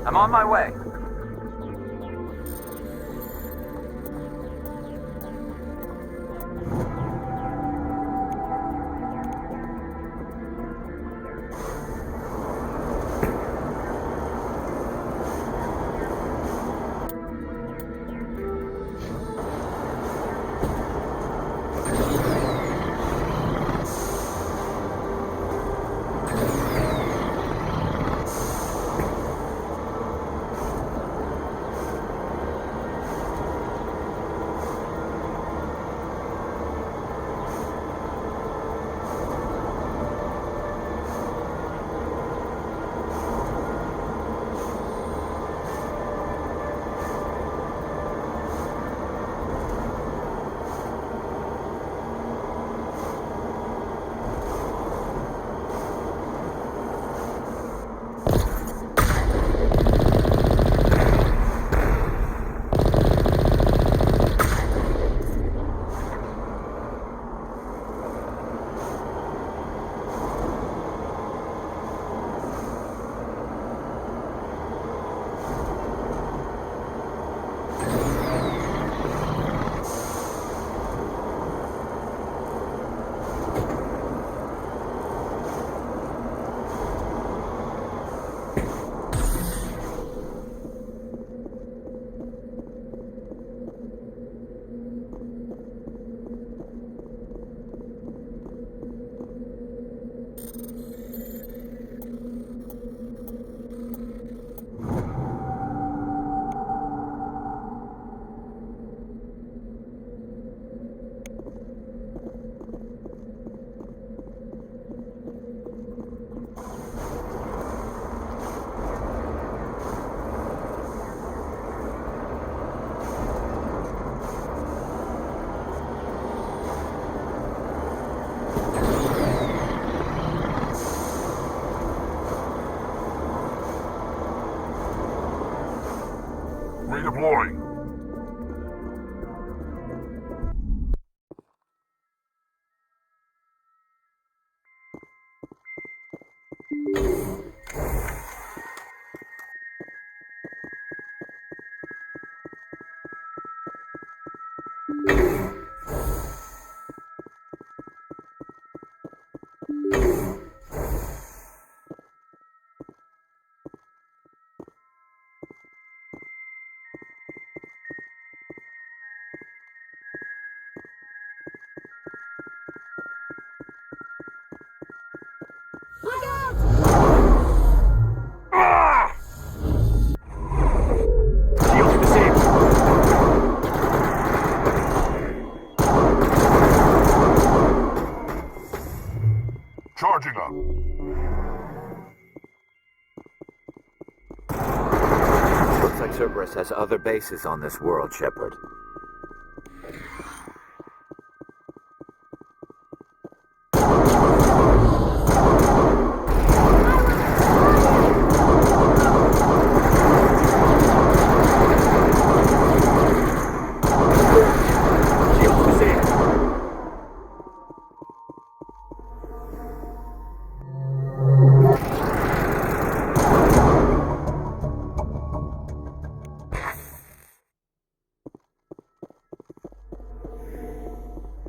I'm on my way. Redeploying. Charging up. Looks like Cerberus has other bases on this world, Shepard.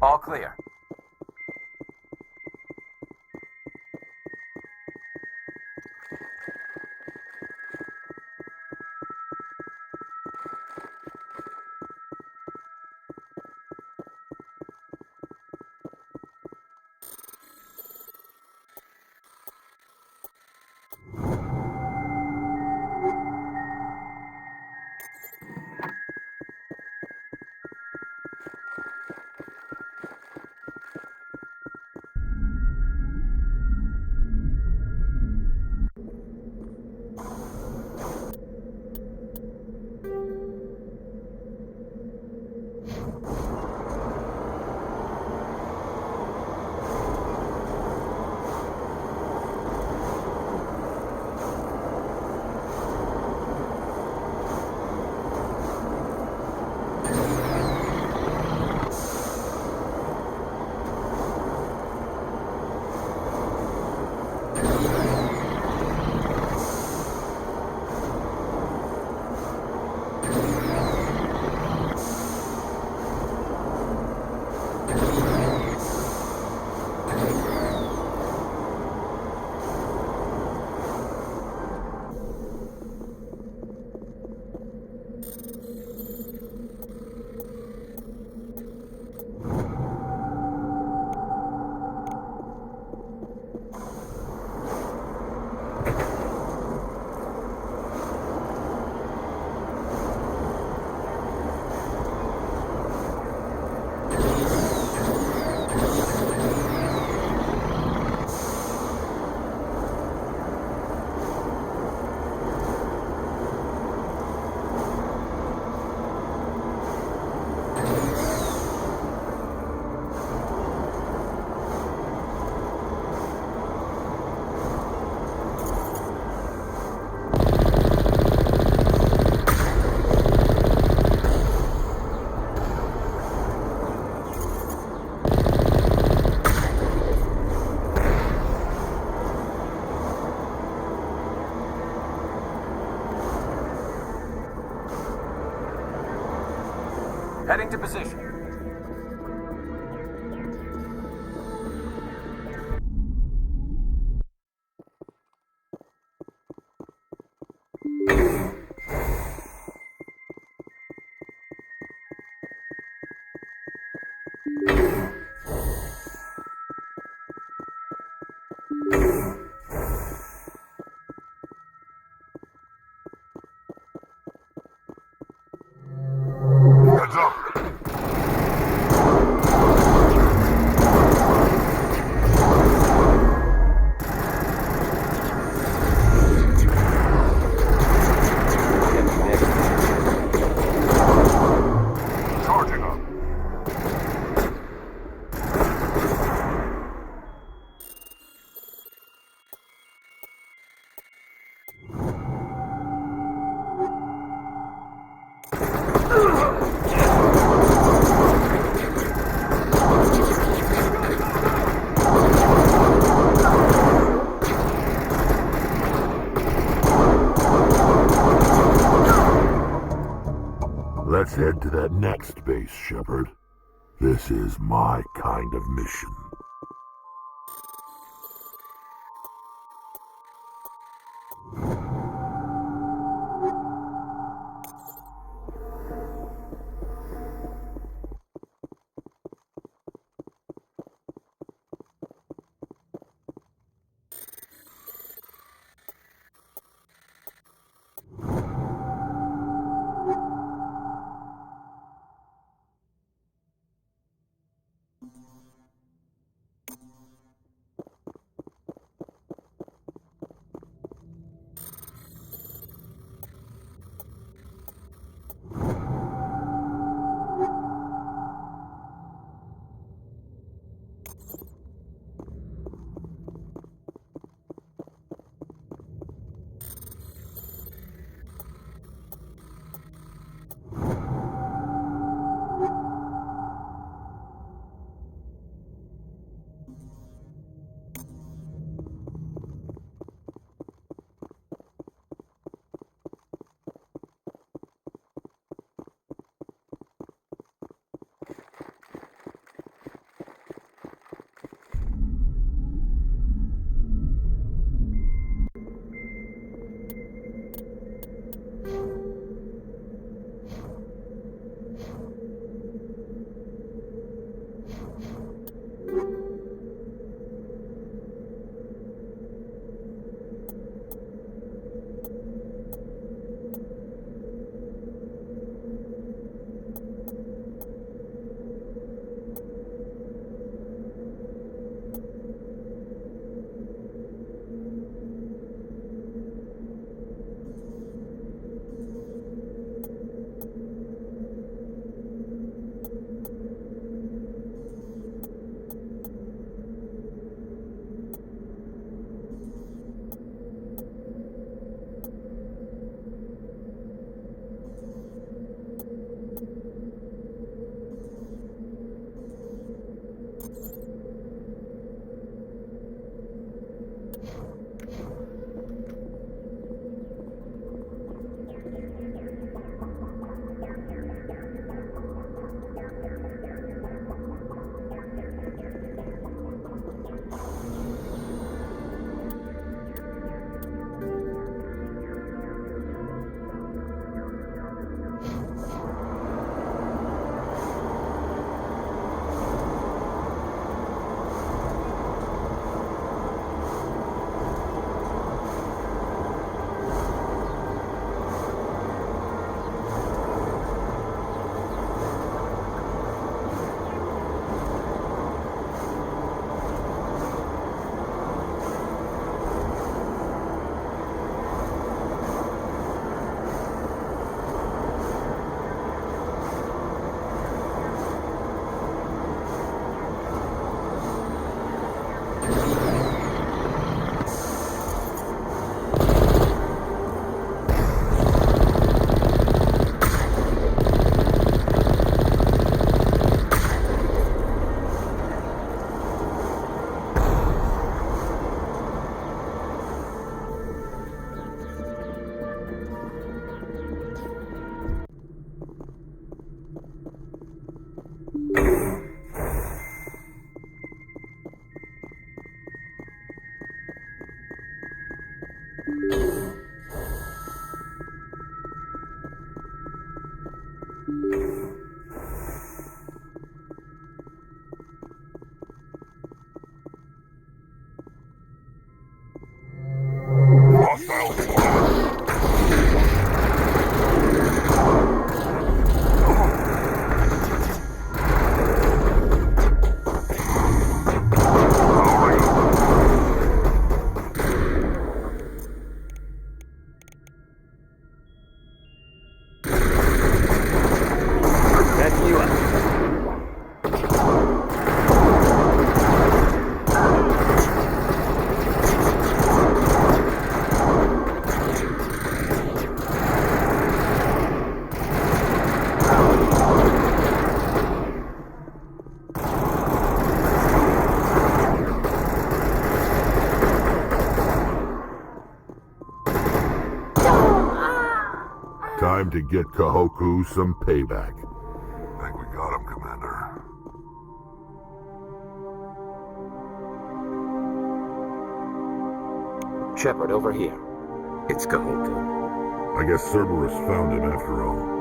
All clear. to position. Heads up! Charging up. Let's head to that next base, Shepard. This is my kind of mission. time to get Kahoku some payback. Think we got him, Commander. Shepard, over here. It's Kahoku. I guess Cerberus found him after all.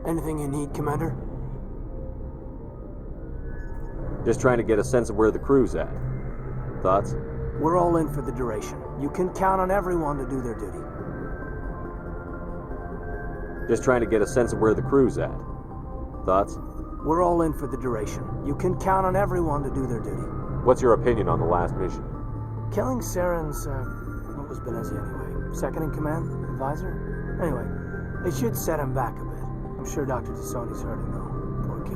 Anything you need, Commander? Just trying to get a sense of where the crew's at. Thoughts? We're all in for the duration. You can count on everyone to do their duty. Just trying to get a sense of where the crew's at. Thoughts? We're all in for the duration. You can count on everyone to do their duty. What's your opinion on the last mission? Killing Saren's, what was Binthu anyway? Second in command? Advisor? Anyway, it should set him back a bit. I'm sure Dr. Tassoni's hurting, though. Poor kid.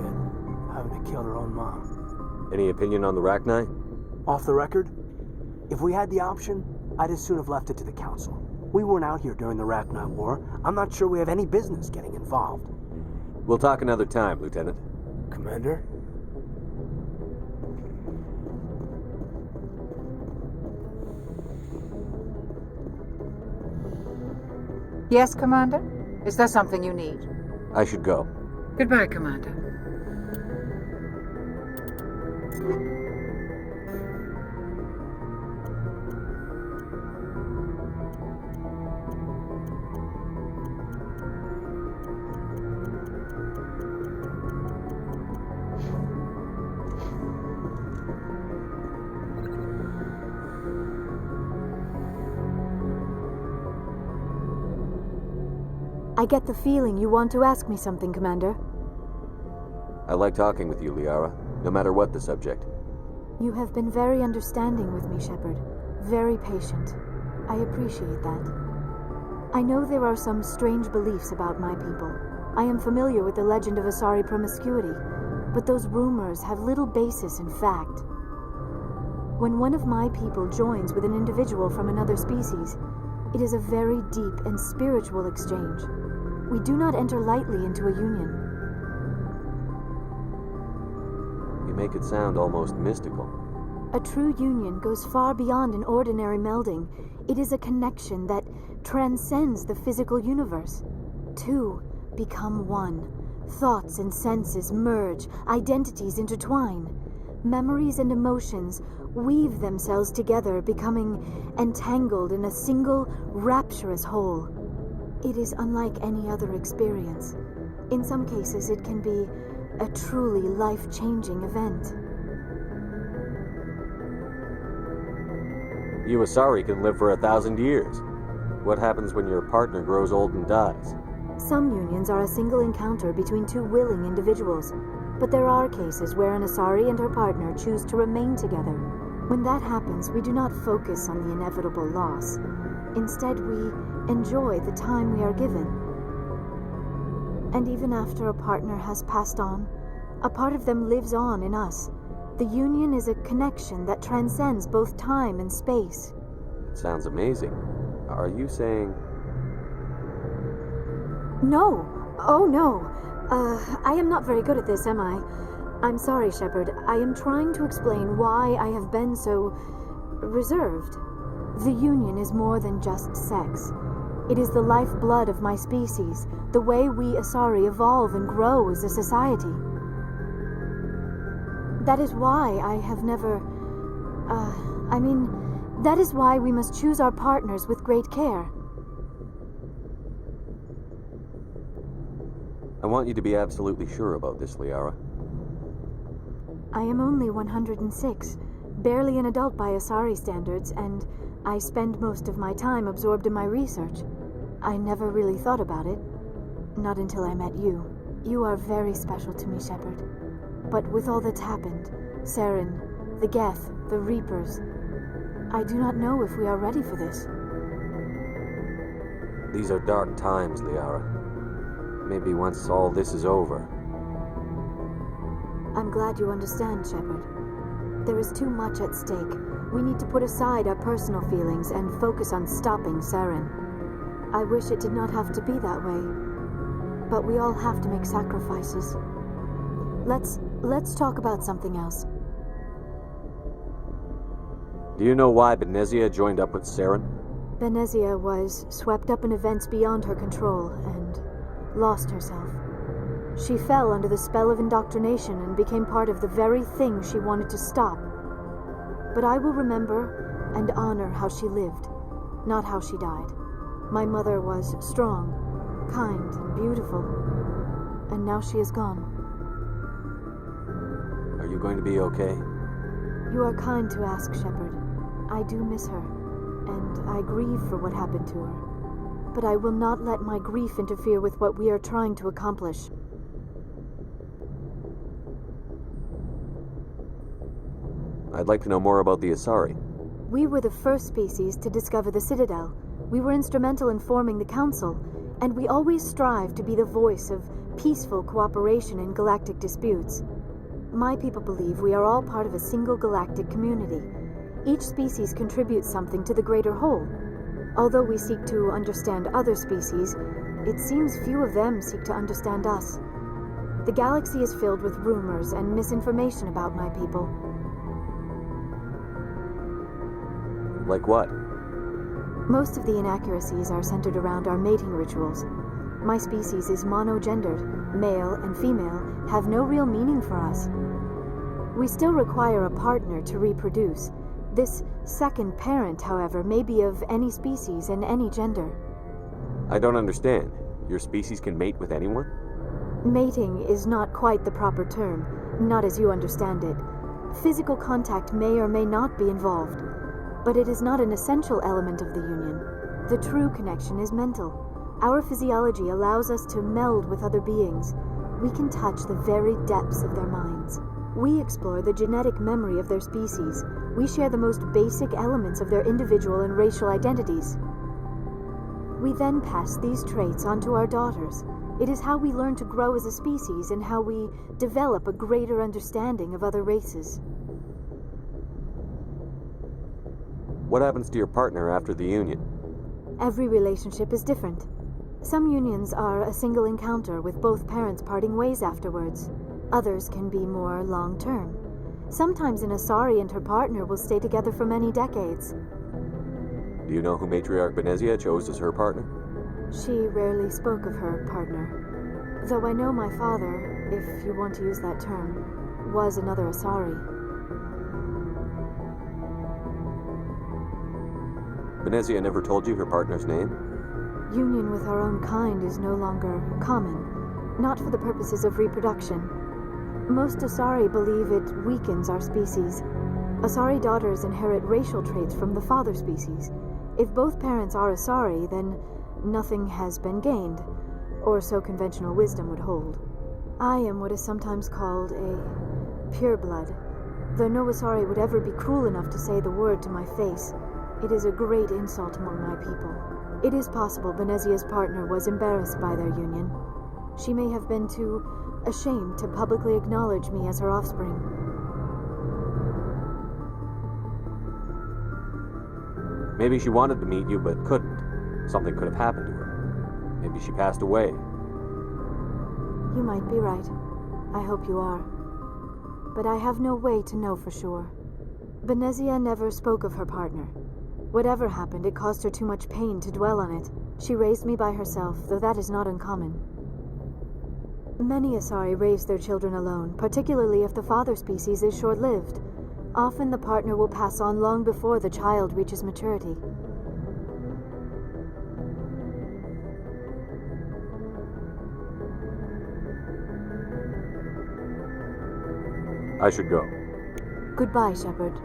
Having to kill her own mom. Any opinion on the Rachni? Off the record, if we had the option, I'd as soon have left it to the Council. We weren't out here during the Rachni War. I'm not sure we have any business getting involved. We'll talk another time, Lieutenant. Commander? Yes, Commander? Is there something you need? I should go. Goodbye, Commander. I get the feeling you want to ask me something, Commander. I like talking with you, Liara, no matter what the subject. You have been very understanding with me, Shepard. Very patient. I appreciate that. I know there are some strange beliefs about my people. I am familiar with the legend of Asari promiscuity, but those rumors have little basis in fact. When one of my people joins with an individual from another species, it is a very deep and spiritual exchange. We do not enter lightly into a union. You make it sound almost mystical. A true union goes far beyond an ordinary melding. It is a connection that transcends the physical universe. Two become one. Thoughts and senses merge, identities intertwine. Memories and emotions weave themselves together, becoming entangled in a single, rapturous whole. It is unlike any other experience. In some cases, it can be a truly life-changing event. You Asari can live for 1,000 years. What happens when your partner grows old and dies? Some unions are a single encounter between two willing individuals, but there are cases where an Asari and her partner choose to remain together. When that happens, we do not focus on the inevitable loss. Instead, we enjoy the time we are given. And even after a partner has passed on, a part of them lives on in us. The union is a connection that transcends both time and space. It sounds amazing. Are you saying... No. Oh, no. I am not very good at this, am I? I'm sorry, Shepard. I am trying to explain why I have been so... reserved. The union is more than just sex. It is the lifeblood of my species, the way we Asari evolve and grow as a society. That is why I have never... that is why we must choose our partners with great care. I want you to be absolutely sure about this, Liara. I am only 106, barely an adult by Asari standards, and I spend most of my time absorbed in my research. I never really thought about it. Not until I met you. You are very special to me, Shepard. But with all that's happened, Saren, the Geth, the Reapers, I do not know if we are ready for this. These are dark times, Liara. Maybe once all this is over. I'm glad you understand, Shepard. There is too much at stake. We need to put aside our personal feelings and focus on stopping Saren. I wish it did not have to be that way. But we all have to make sacrifices. Let's talk about something else. Do you know why Benezia joined up with Saren? Benezia was swept up in events beyond her control and lost herself. She fell under the spell of indoctrination and became part of the very thing she wanted to stop. But I will remember and honor how she lived, not how she died. My mother was strong, kind, and beautiful, and now she is gone. Are you going to be okay? You are kind to ask, Shepard. I do miss her, and I grieve for what happened to her. But I will not let my grief interfere with what we are trying to accomplish. I'd like to know more about the Asari. We were the first species to discover the Citadel. We were instrumental in forming the Council, and we always strive to be the voice of peaceful cooperation in galactic disputes. My people believe we are all part of a single galactic community. Each species contributes something to the greater whole. Although we seek to understand other species, it seems few of them seek to understand us. The galaxy is filled with rumors and misinformation about my people. Like what? Most of the inaccuracies are centered around our mating rituals. My species is monogendered. Male and female have no real meaning for us. We still require a partner to reproduce. This second parent, however, may be of any species and any gender. I don't understand. Your species can mate with anyone? Mating is not quite the proper term, not as you understand it. Physical contact may or may not be involved, but it is not an essential element of the union. The true connection is mental. Our physiology allows us to meld with other beings. We can touch the very depths of their minds. We explore the genetic memory of their species. We share the most basic elements of their individual and racial identities. We then pass these traits on to our daughters. It is how we learn to grow as a species and how we develop a greater understanding of other races. What happens to your partner after the union? Every relationship is different. Some unions are a single encounter with both parents parting ways afterwards. Others can be more long-term. Sometimes an Asari and her partner will stay together for many decades. Do you know who Matriarch Benezia chose as her partner? She rarely spoke of her partner. Though I know my father, if you want to use that term, was another Asari. Benezia never told you her partner's name? Union with our own kind is no longer common, not for the purposes of reproduction. Most Asari believe it weakens our species. Asari daughters inherit racial traits from the father species. If both parents are Asari, then nothing has been gained, or so conventional wisdom would hold. I am what is sometimes called a pureblood. Though no Asari would ever be cruel enough to say the word to my face, it is a great insult among my people. It is possible Benezia's partner was embarrassed by their union. She may have been too ashamed to publicly acknowledge me as her offspring. Maybe she wanted to meet you, but couldn't. Something could have happened to her. Maybe she passed away. You might be right. I hope you are. But I have no way to know for sure. Benezia never spoke of her partner. Whatever happened, it caused her too much pain to dwell on it. She raised me by herself, though that is not uncommon. Many Asari raise their children alone, particularly if the father species is short-lived. Often the partner will pass on long before the child reaches maturity. I should go. Goodbye, Shepard.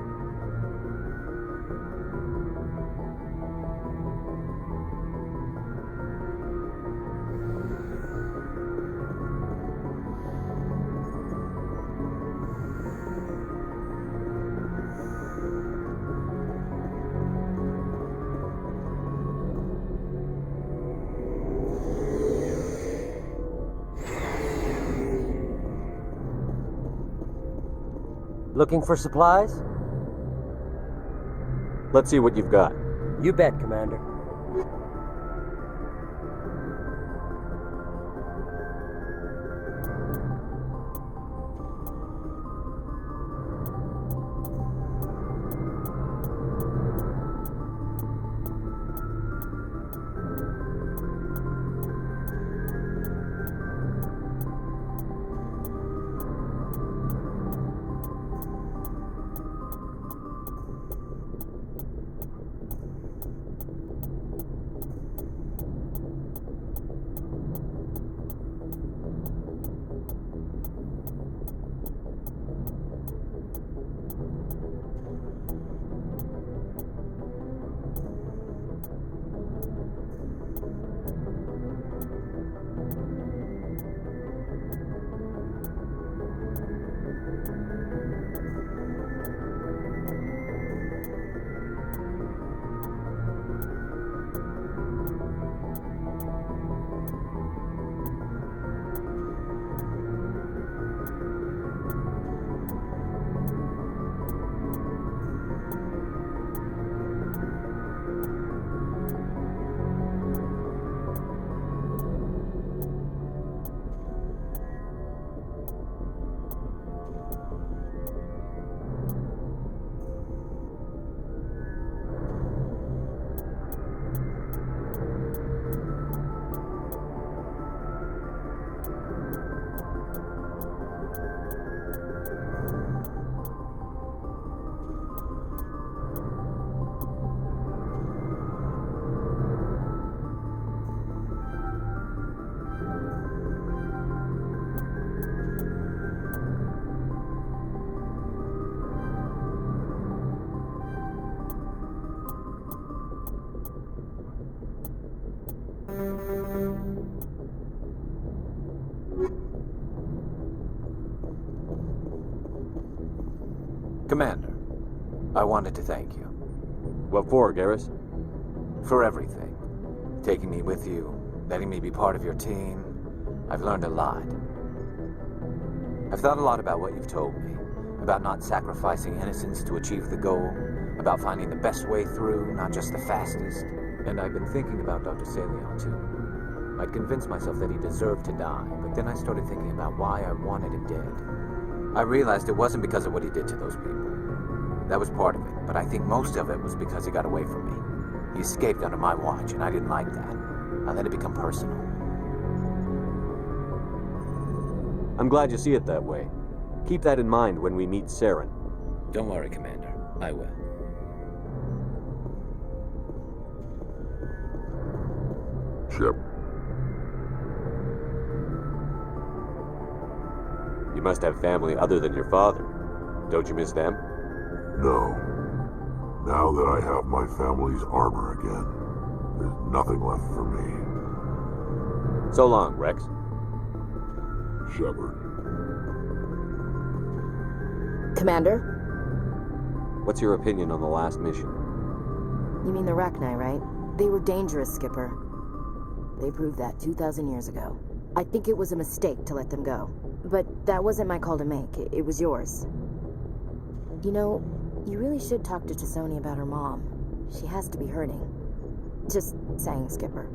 Looking for supplies? Let's see what you've got. You bet, Commander. Commander, I wanted to thank you. What for, Garrus? For everything. Taking me with you, letting me be part of your team. I've learned a lot. I've thought a lot about what you've told me. About not sacrificing innocence to achieve the goal. About finding the best way through, not just the fastest. And I've been thinking about Dr. Saleon, too. I'd convinced myself that he deserved to die, but then I started thinking about why I wanted him dead. I realized it wasn't because of what he did to those people. That was part of it, but I think most of it was because he got away from me. He escaped under my watch, and I didn't like that. I let it become personal. I'm glad you see it that way. Keep that in mind when we meet Saren. Don't worry, Commander. I will. Shepard. You must have family other than your father. Don't you miss them? No. Now that I have my family's armor again, there's nothing left for me. So long, Rex. Shepard. Commander? What's your opinion on the last mission? You mean the Rachni, right? They were dangerous, Skipper. They proved that 2,000 years ago. I think it was a mistake to let them go. But that wasn't my call to make. It was yours. You know, you really should talk to T'Soni about her mom. She has to be hurting. Just saying, Skipper.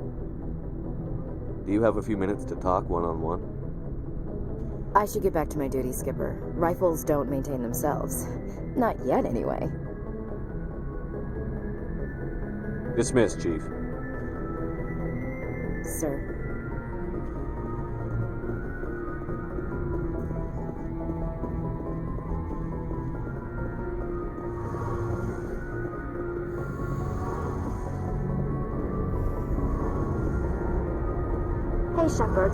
Do you have a few minutes to talk one-on-one? I should get back to my duty, Skipper. Rifles don't maintain themselves. Not yet, anyway. Dismissed, Chief. Sir. Hey, Shepard.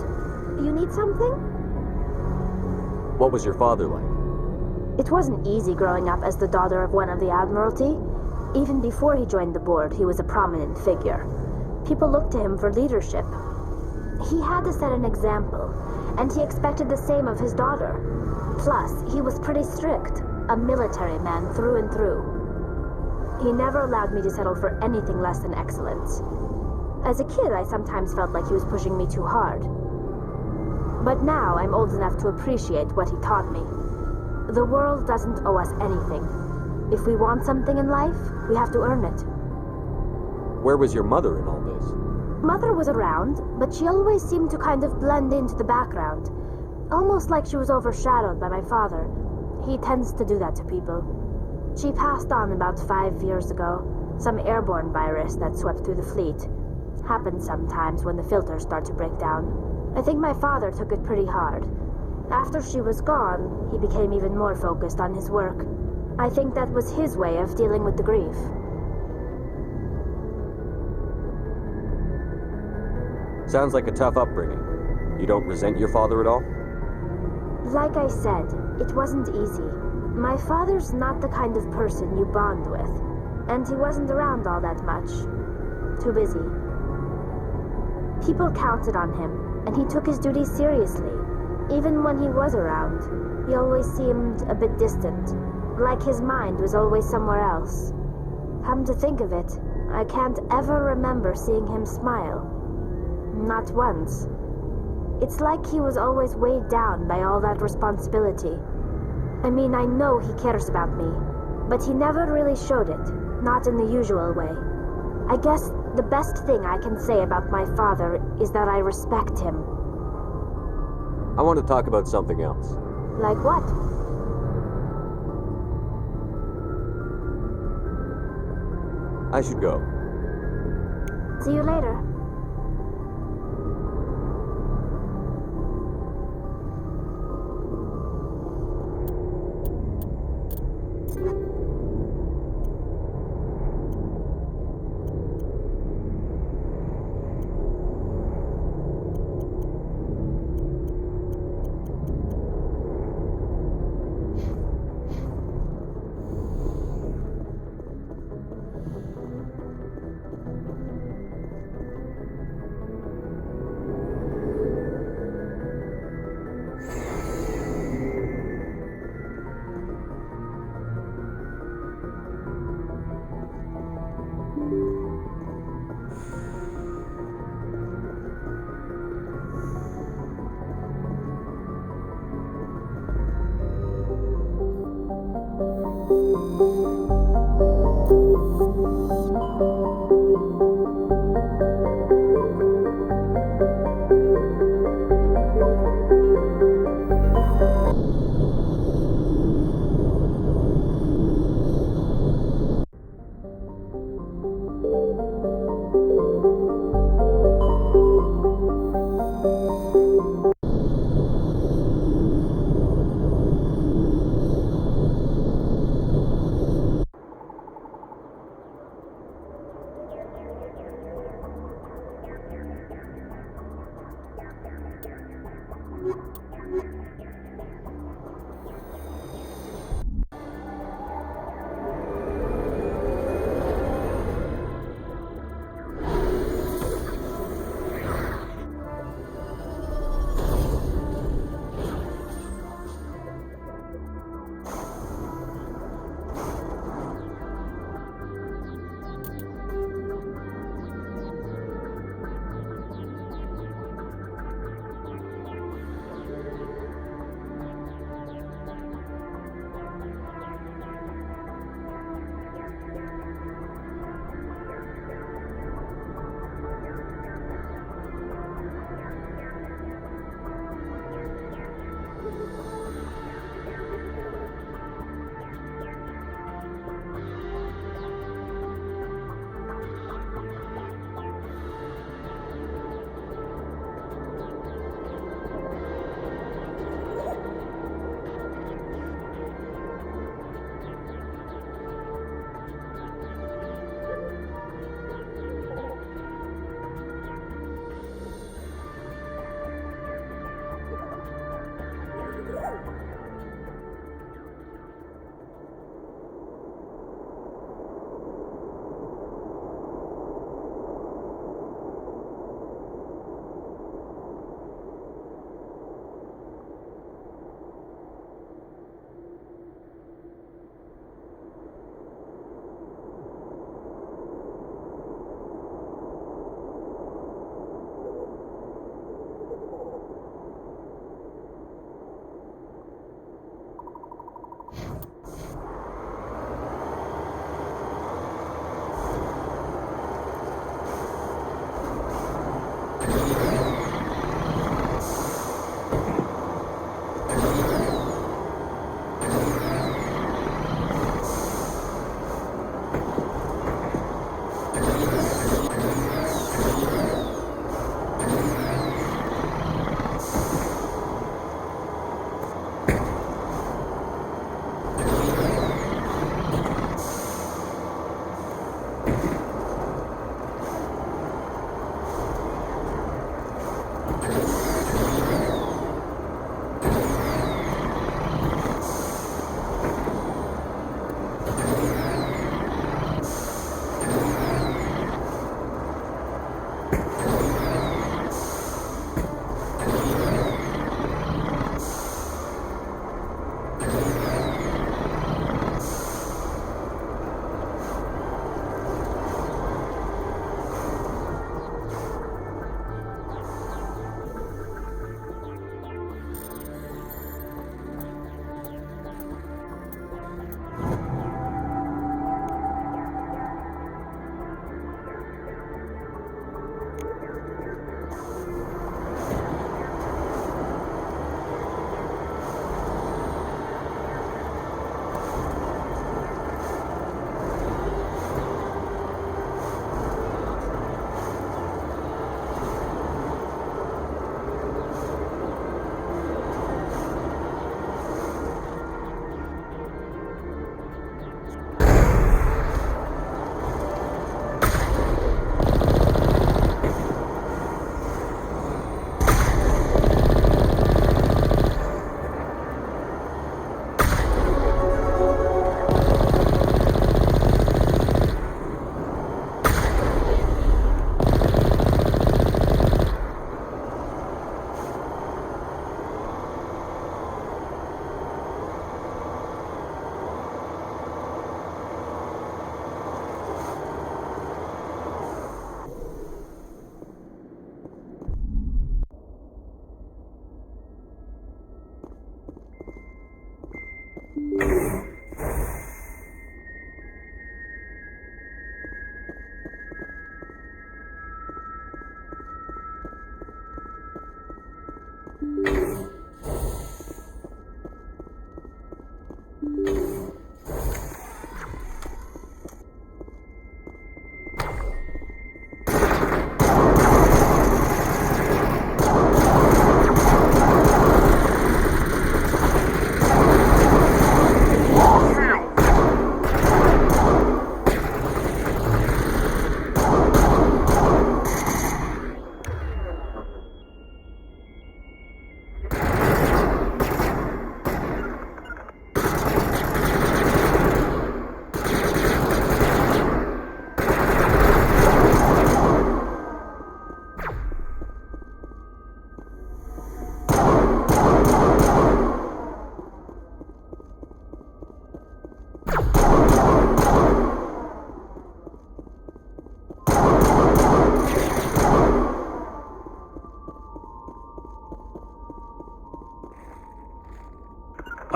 You need something? What was your father like? It wasn't easy growing up as the daughter of one of the Admiralty. Even before he joined the board, he was a prominent figure. People looked to him for leadership. He had to set an example, and he expected the same of his daughter. Plus, he was pretty strict, a military man through and through. He never allowed me to settle for anything less than excellence. As a kid, I sometimes felt like he was pushing me too hard. But now I'm old enough to appreciate what he taught me. The world doesn't owe us anything. If we want something in life, we have to earn it. Where was your mother in all this? Mother was around, but she always seemed to kind of blend into the background. Almost like she was overshadowed by my father. He tends to do that to people. She passed on about 5 years ago. Some airborne virus that swept through the fleet. Happens sometimes when the filters start to break down. I think my father took it pretty hard. After she was gone, he became even more focused on his work. I think that was his way of dealing with the grief. Sounds like a tough upbringing. You don't resent your father at all? Like I said, it wasn't easy. My father's not the kind of person you bond with, and he wasn't around all that much. Too busy. People counted on him, and he took his duties seriously. Even when he was around, he always seemed a bit distant, like his mind was always somewhere else. Come to think of it, I can't ever remember seeing him smile. Not once. It's like he was always weighed down by all that responsibility. I mean, I know he cares about me, but he never really showed it, not in the usual way. I guess the best thing I can say about my father is that I respect him. I want to talk about something else. Like what? I should go. See you later.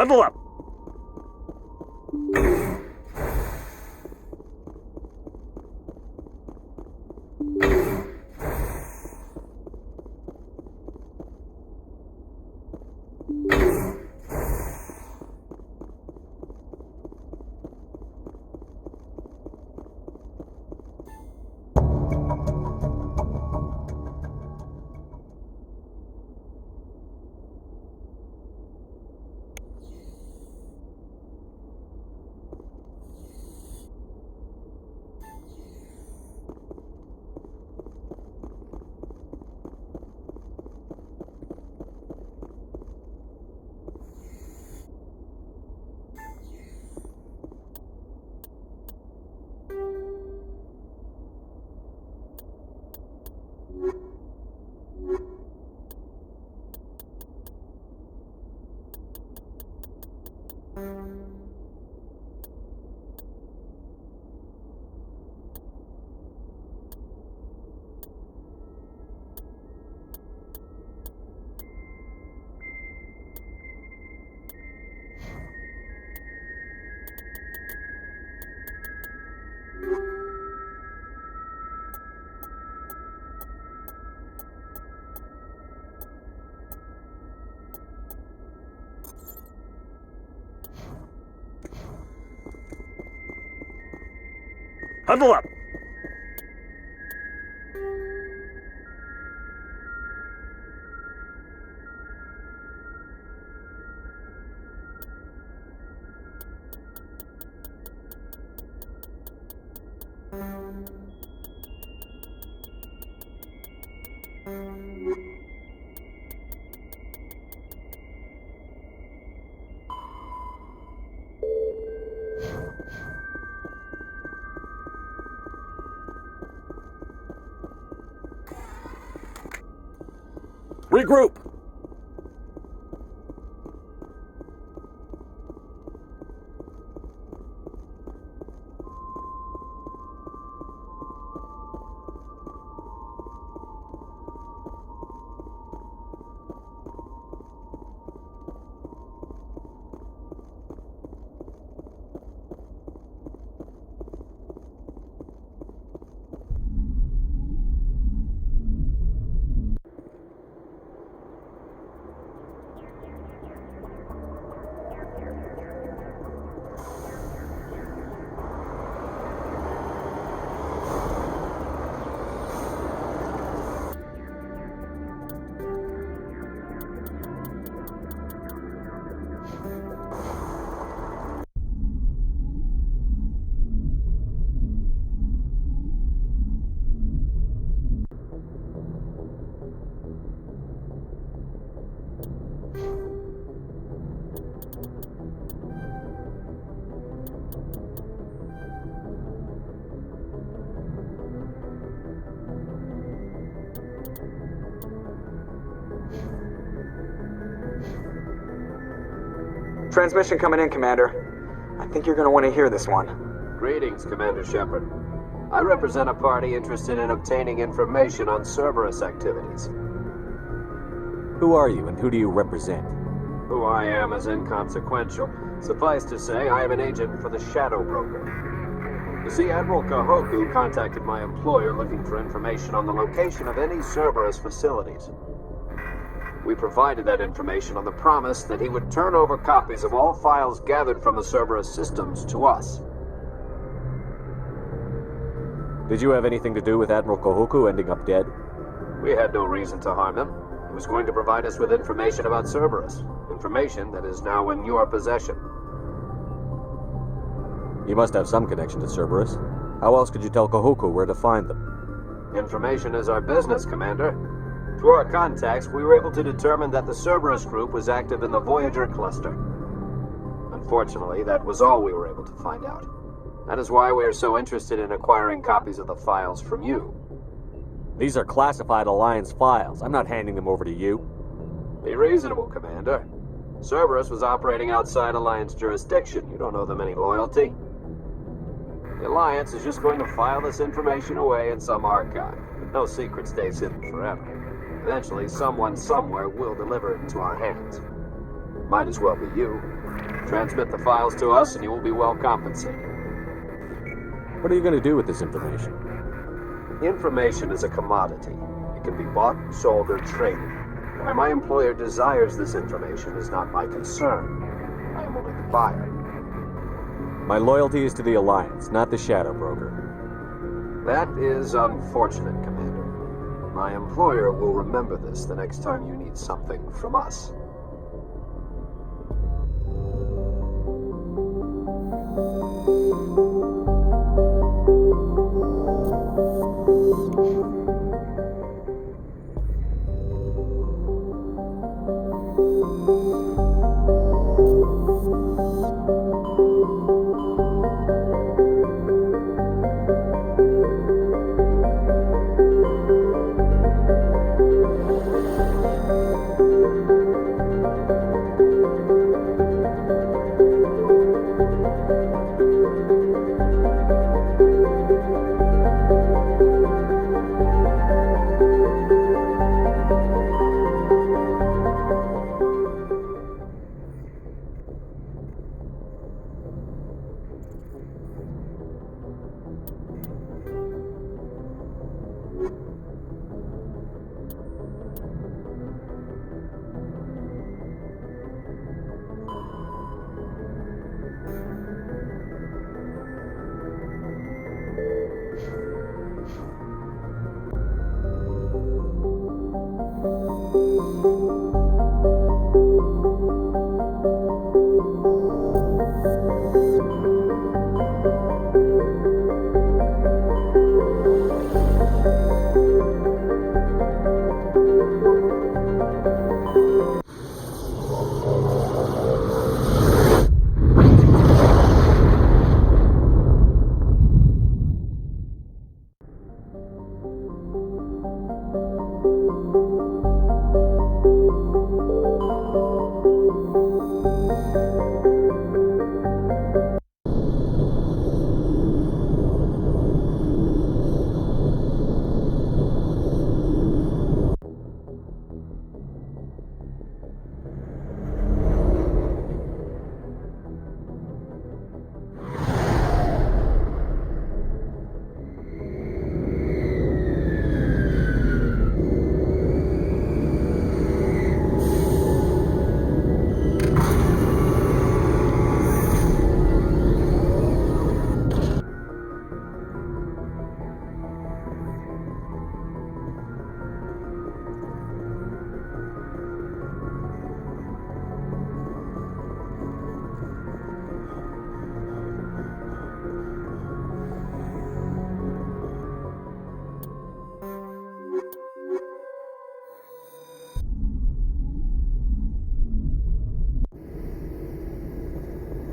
Huddle up! Huddle up! Regroup! Transmission coming in, Commander. I think you're going to want to hear this one. Greetings, Commander Shepard. I represent a party interested in obtaining information on Cerberus activities. Who are you and who do you represent? Who I am is inconsequential. Suffice to say, I am an agent for the Shadow Broker. You see, Admiral Kahoku contacted my employer looking for information on the location of any Cerberus facilities. We provided that information on the promise that he would turn over copies of all files gathered from the Cerberus systems to us. Did you have anything to do with Admiral Kahoku ending up dead? We had no reason to harm him. He was going to provide us with information about Cerberus. Information that is now in your possession. You must have some connection to Cerberus. How else could you tell Kahoku where to find them? Information is our business, Commander. Through our contacts, we were able to determine that the Cerberus group was active in the Voyager cluster. Unfortunately, that was all we were able to find out. That is why we are so interested in acquiring copies of the files from you. These are classified Alliance files. I'm not handing them over to you. Be reasonable, Commander. Cerberus was operating outside Alliance jurisdiction. You don't owe them any loyalty. The Alliance is just going to file this information away in some archive. No secret stays hidden forever. Eventually, someone somewhere will deliver it into our hands. might as well be you. Transmit the files to us and you will be well compensated. What are you going to do with this information? Information is a commodity. It can be bought, sold, or traded. Why my employer desires this information is not my concern. I am only the buyer. My loyalty is to the Alliance, not the Shadow Broker. That is unfortunate, Commander. My employer will remember this the next time you need something from us.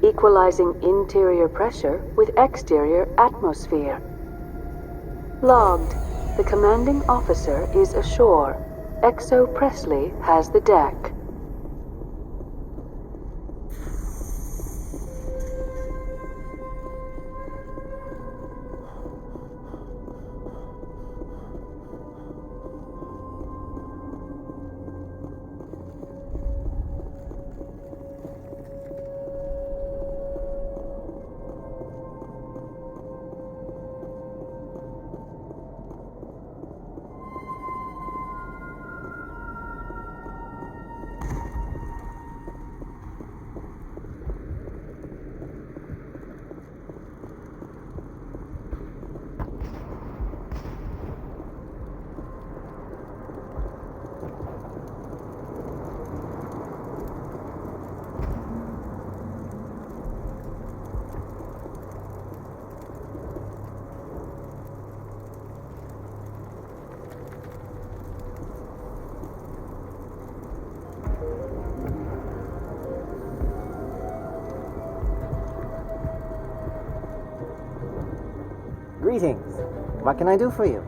Equalizing interior pressure with exterior atmosphere. Logged. The commanding officer is ashore. XO Presley has the deck. Greetings. What can I do for you?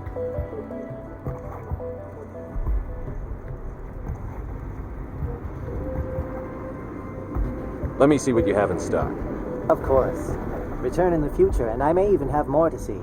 Let me see what you have in stock. Of course. Return in the future, and I may even have more to see.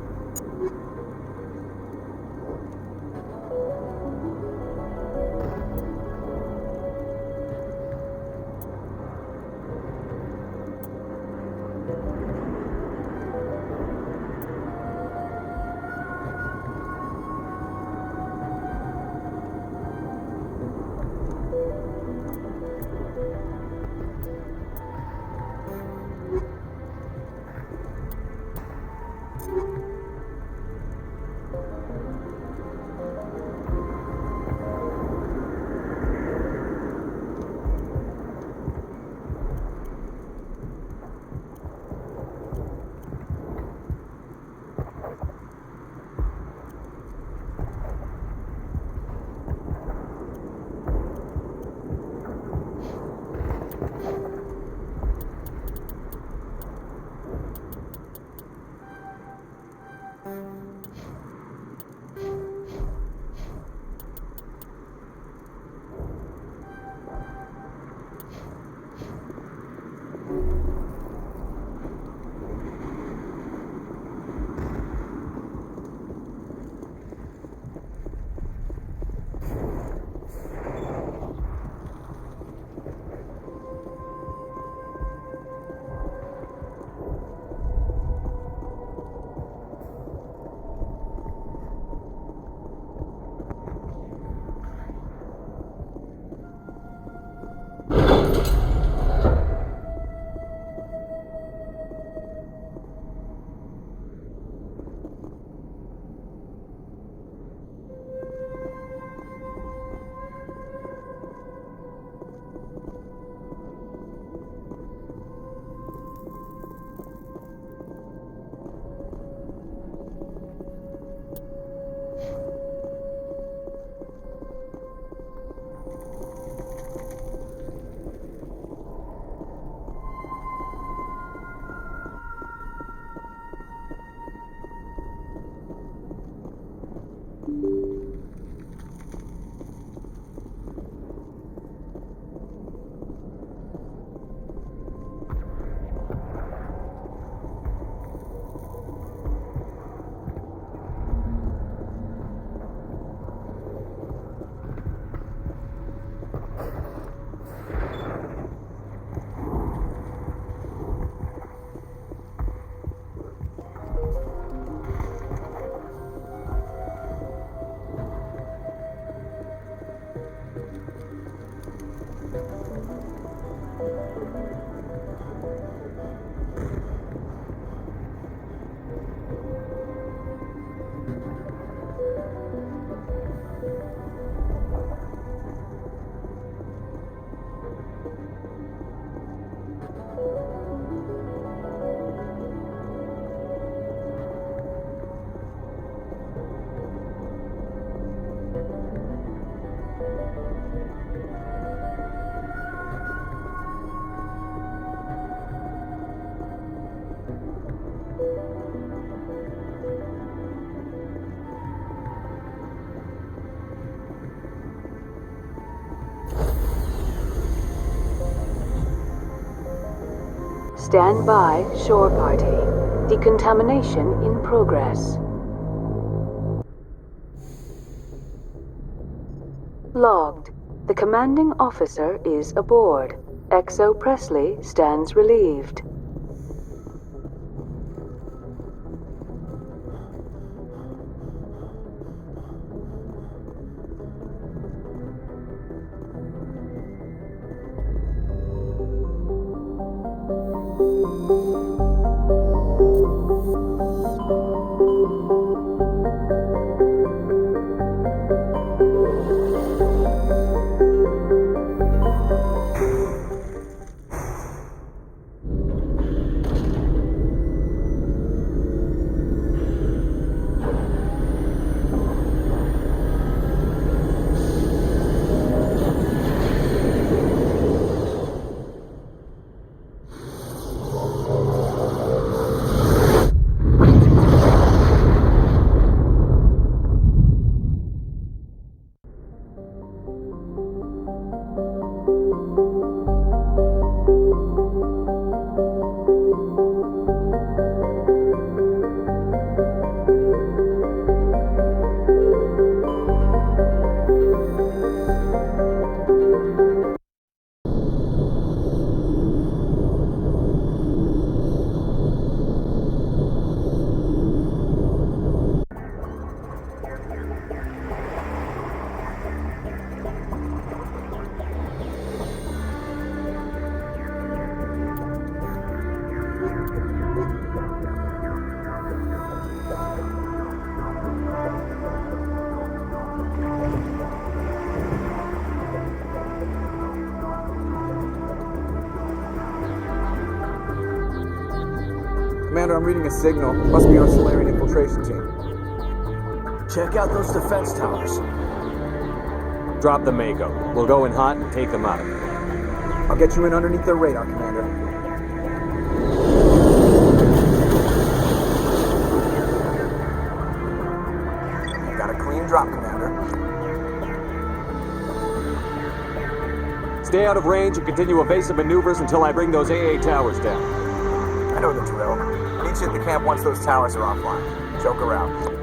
Stand by, shore party. Decontamination in progress. Logged. The commanding officer is aboard. XO Presley stands relieved. Commander, I'm reading a signal. Must be our Solarian infiltration team. Check out those defense towers. Drop the Mako. We'll go in hot and take them out. I'll get you in underneath their radar, Commander. Got a clean drop, Commander. Stay out of range and continue evasive maneuvers until I bring those AA towers down. I know the drill. Meet you at the camp once those towers are offline. Joke around.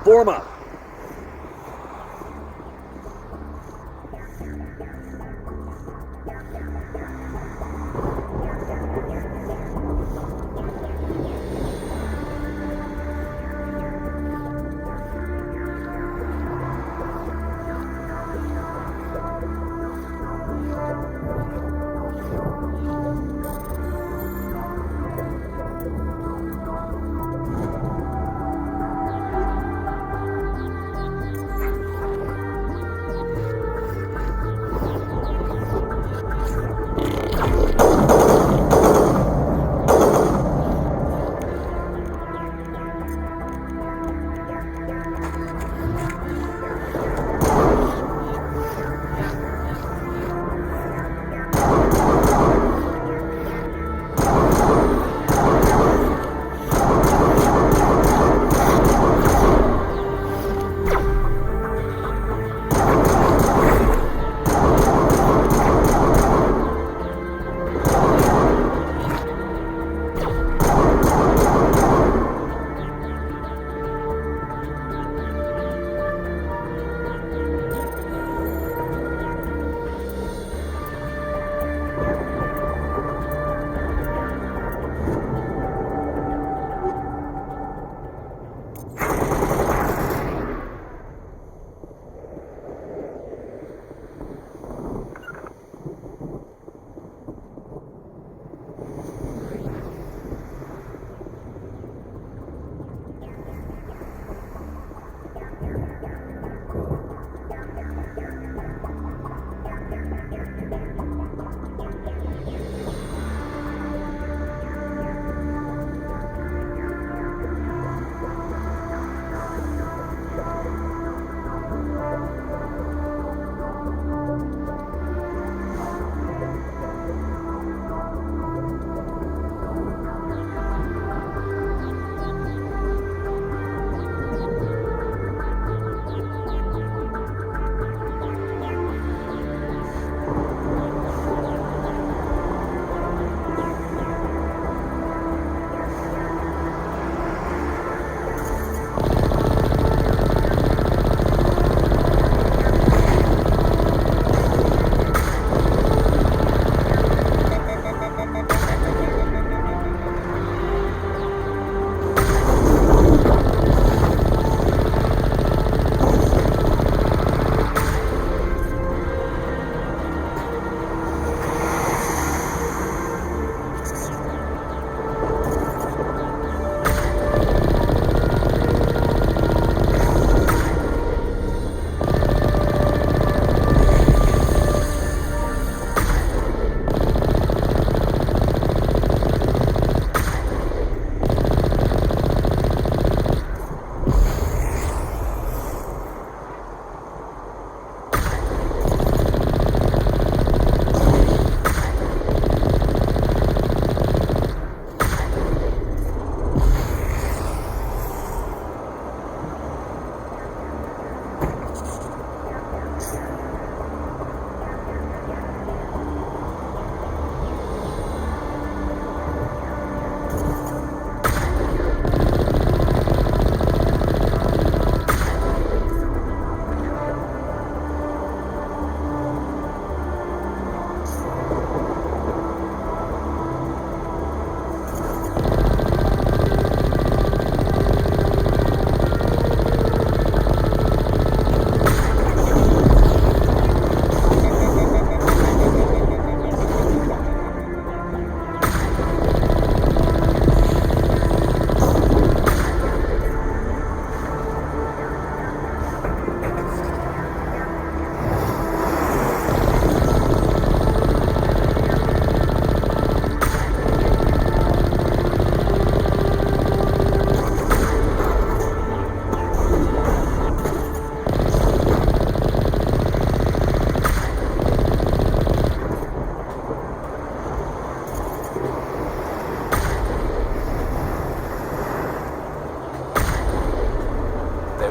Form up.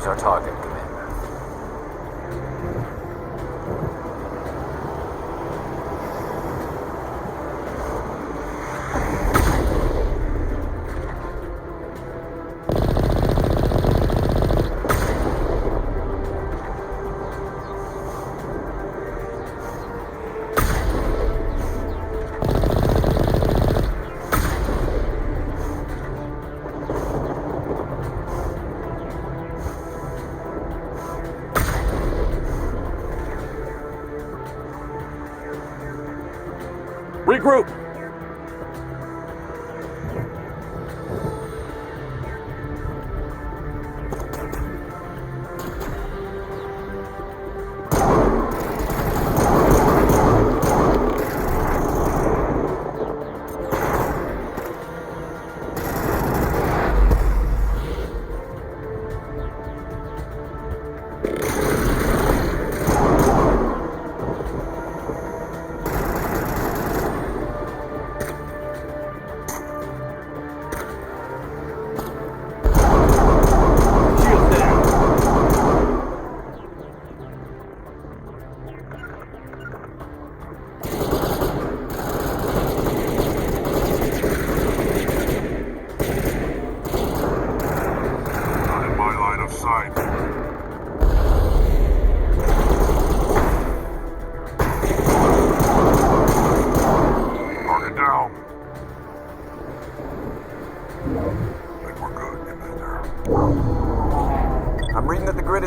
our target, Commander. Regroup!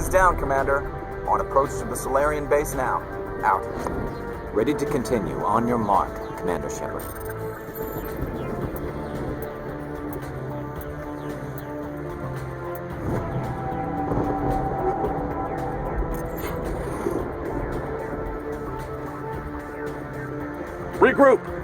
Down, Commander. On approach to the Solarian base now. Out. Ready to continue. On your mark, Commander Shepard. Regroup!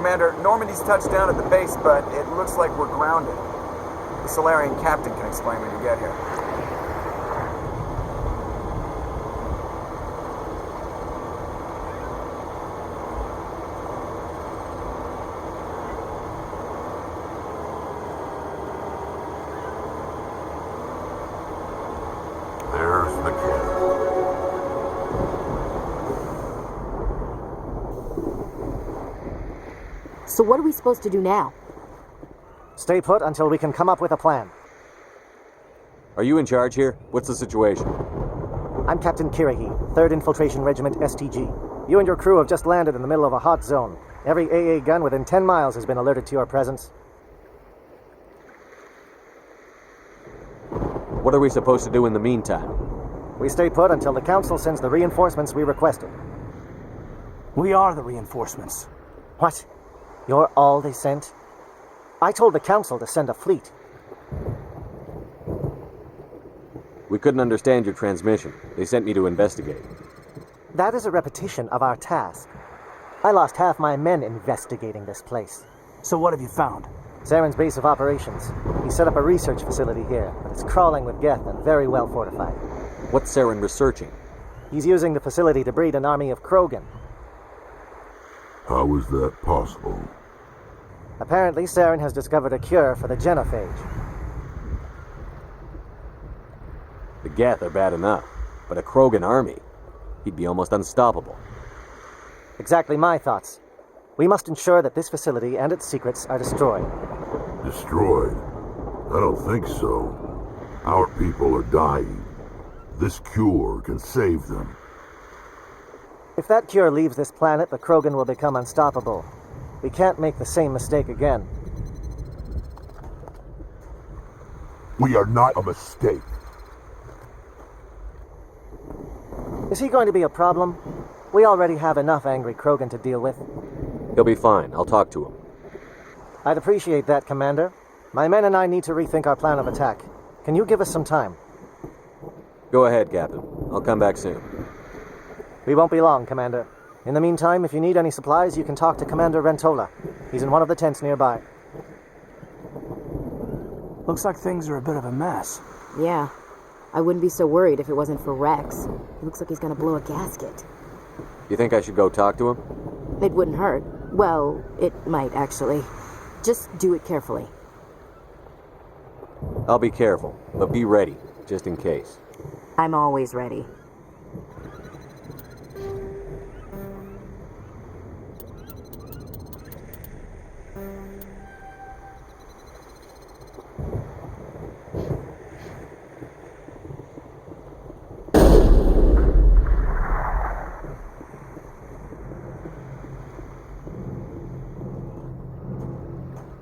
Commander, Normandy's touched down at the base, but it looks like we're grounded. The Solarian captain can explain when you get here. So what are we supposed to do now? Stay put until we can come up with a plan. Are you in charge here? What's the situation? I'm Captain Kirahi, 3rd Infiltration Regiment STG. You and your crew have just landed in the middle of a hot zone. Every AA gun within 10 miles has been alerted to your presence. What are we supposed to do in the meantime? We stay put until the Council sends the reinforcements we requested. We are the reinforcements. What? You're all they sent? I told the Council to send a fleet. We couldn't understand your transmission. They sent me to investigate. That is a repetition of our task. I lost half my men investigating this place. So what have you found? Saren's base of operations. He set up a research facility here, but it's crawling with Geth and very well fortified. What's Saren researching? He's using the facility to breed an army of Krogan. How is that possible? Apparently, Saren has discovered a cure for the genophage. The Geth are bad enough, but a Krogan army? He'd be almost unstoppable. Exactly my thoughts. We must ensure that this facility and its secrets are destroyed. Destroyed? I don't think so. Our people are dying. This cure can save them. If that cure leaves this planet, the Krogan will become unstoppable. We can't make the same mistake again. We are not a mistake. Is he going to be a problem? We already have enough angry Krogan to deal with. He'll be fine. I'll talk to him. I'd appreciate that, Commander. My men and I need to rethink our plan of attack. Can you give us some time? Go ahead, Captain. I'll come back soon. We won't be long, Commander. In the meantime, if you need any supplies, you can talk to Commander Rentola. He's in one of the tents nearby. Looks like things are a bit of a mess. Yeah. I wouldn't be so worried if it wasn't for Rex. He looks like he's gonna blow a gasket. You think I should go talk to him? It wouldn't hurt. Well, it might, actually. Just do it carefully. I'll be careful, but be ready, just in case. I'm always ready.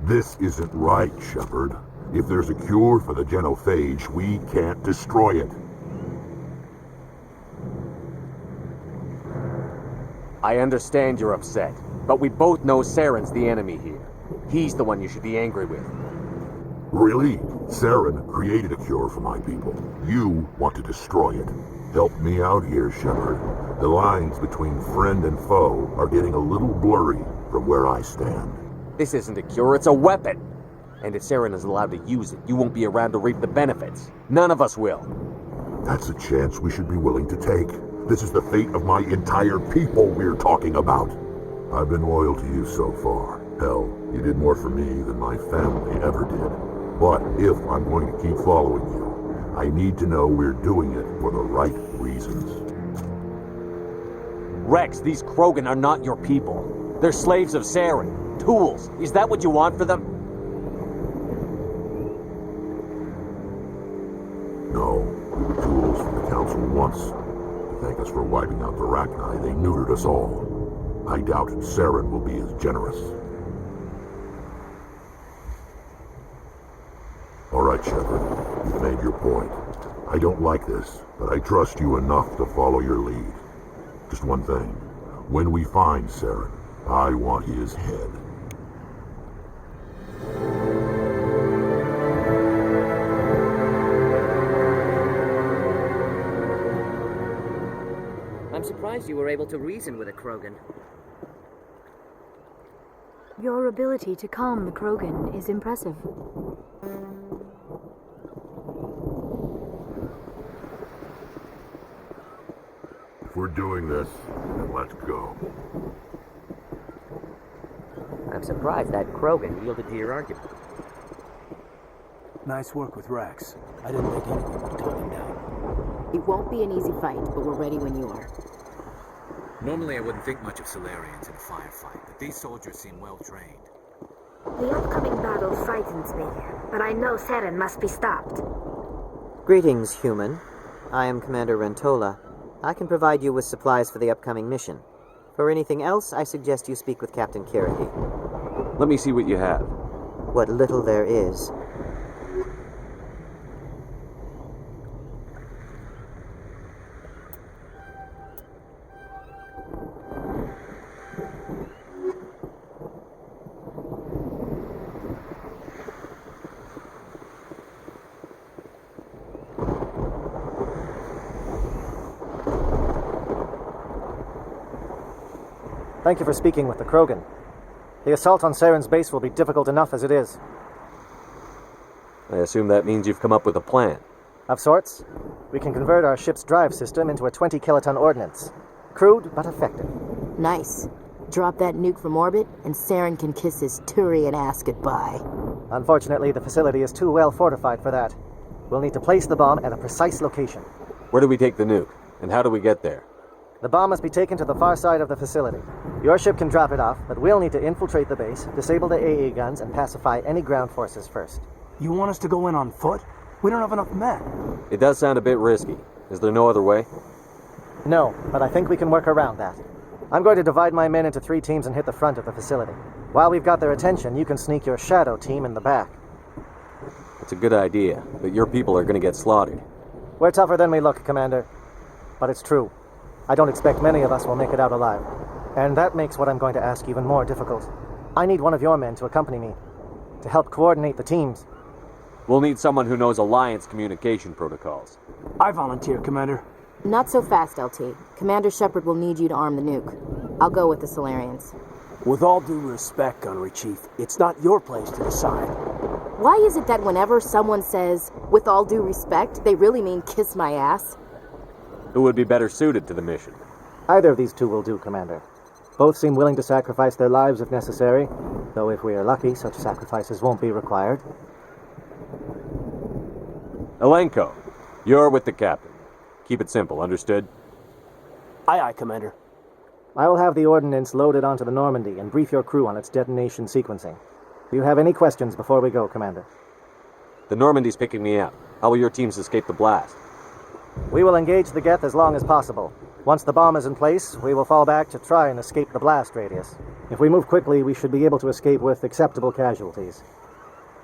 This isn't right, Shepard. If there's a cure for the genophage, we can't destroy it. I understand you're upset, but we both know Saren's the enemy here. He's the one you should be angry with. Really? Saren created a cure for my people. You want to destroy it. Help me out here, Shepard. The lines between friend and foe are getting a little blurry from where I stand. This isn't a cure, it's a weapon! And if Saren is allowed to use it, you won't be around to reap the benefits. None of us will. That's a chance we should be willing to take. This is the fate of my entire people we're talking about. I've been loyal to you so far. Hell, you did more for me than my family ever did. But if I'm going to keep following you, I need to know we're doing it for the right reasons. Rex, these Krogan are not your people. They're slaves of Saren. Tools. Is that what you want for them? No. Tools from the Council once. To thank us for wiping out the Rachni, they neutered us all. I doubt Saren will be as generous. All right, Shepard. You've made your point. I don't like this, but I trust you enough to follow your lead. Just one thing. When we find Saren, I want his head. I'm surprised you were able to reason with a Krogan. Your ability to calm the Krogan is impressive. If we're doing this, then let's go. I'm surprised that Krogan yielded to your argument. Nice work with Rex. I didn't think anything would talk him down. It won't be an easy fight, but we're ready when you are. Normally I wouldn't think much of Solarians in a firefight, but these soldiers seem well trained. The upcoming battle frightens me, but I know Saren must be stopped. Greetings, human. I am Commander Rentola. I can provide you with supplies for the upcoming mission. For anything else, I suggest you speak with Captain Kirahi. Let me see what you have. What little there is. Thank you for speaking with the Krogan. The assault on Saren's base will be difficult enough as it is. I assume that means you've come up with a plan. Of sorts. We can convert our ship's drive system into a 20-kiloton ordnance. Crude, but effective. Nice. Drop that nuke from orbit, and Saren can kiss his Turian ass goodbye. Unfortunately, the facility is too well fortified for that. We'll need to place the bomb at a precise location. Where do we take the nuke? And how do we get there? The bomb must be taken to the far side of the facility. Your ship can drop it off, but we'll need to infiltrate the base, disable the AA guns, and pacify any ground forces first. You want us to go in on foot? We don't have enough men. It does sound a bit risky. Is there no other way? No, but I think we can work around that. I'm going to divide my men into 3 teams and hit the front of the facility. While we've got their attention, you can sneak your shadow team in the back. It's a good idea, but your people are going to get slaughtered. We're tougher than we look, Commander. But it's true. I don't expect many of us will make it out alive. And that makes what I'm going to ask even more difficult. I need one of your men to accompany me, to help coordinate the teams. We'll need someone who knows Alliance communication protocols. I volunteer, Commander. Not so fast, LT. Commander Shepard will need you to arm the nuke. I'll go with the Solarians. With all due respect, Gunnery Chief, it's not your place to decide. Why is it that whenever someone says, with all due respect, they really mean kiss my ass? Who would be better suited to the mission? Either of these 2 will do, Commander. Both seem willing to sacrifice their lives if necessary, though if we are lucky, such sacrifices won't be required. Alenko, you're with the captain. Keep it simple, understood? Aye, aye, Commander. I will have the ordnance loaded onto the Normandy and brief your crew on its detonation sequencing. Do you have any questions before we go, Commander? The Normandy's picking me up. How will your teams escape the blast? We will engage the Geth as long as possible. Once the bomb is in place, we will fall back to try and escape the blast radius. If we move quickly, we should be able to escape with acceptable casualties.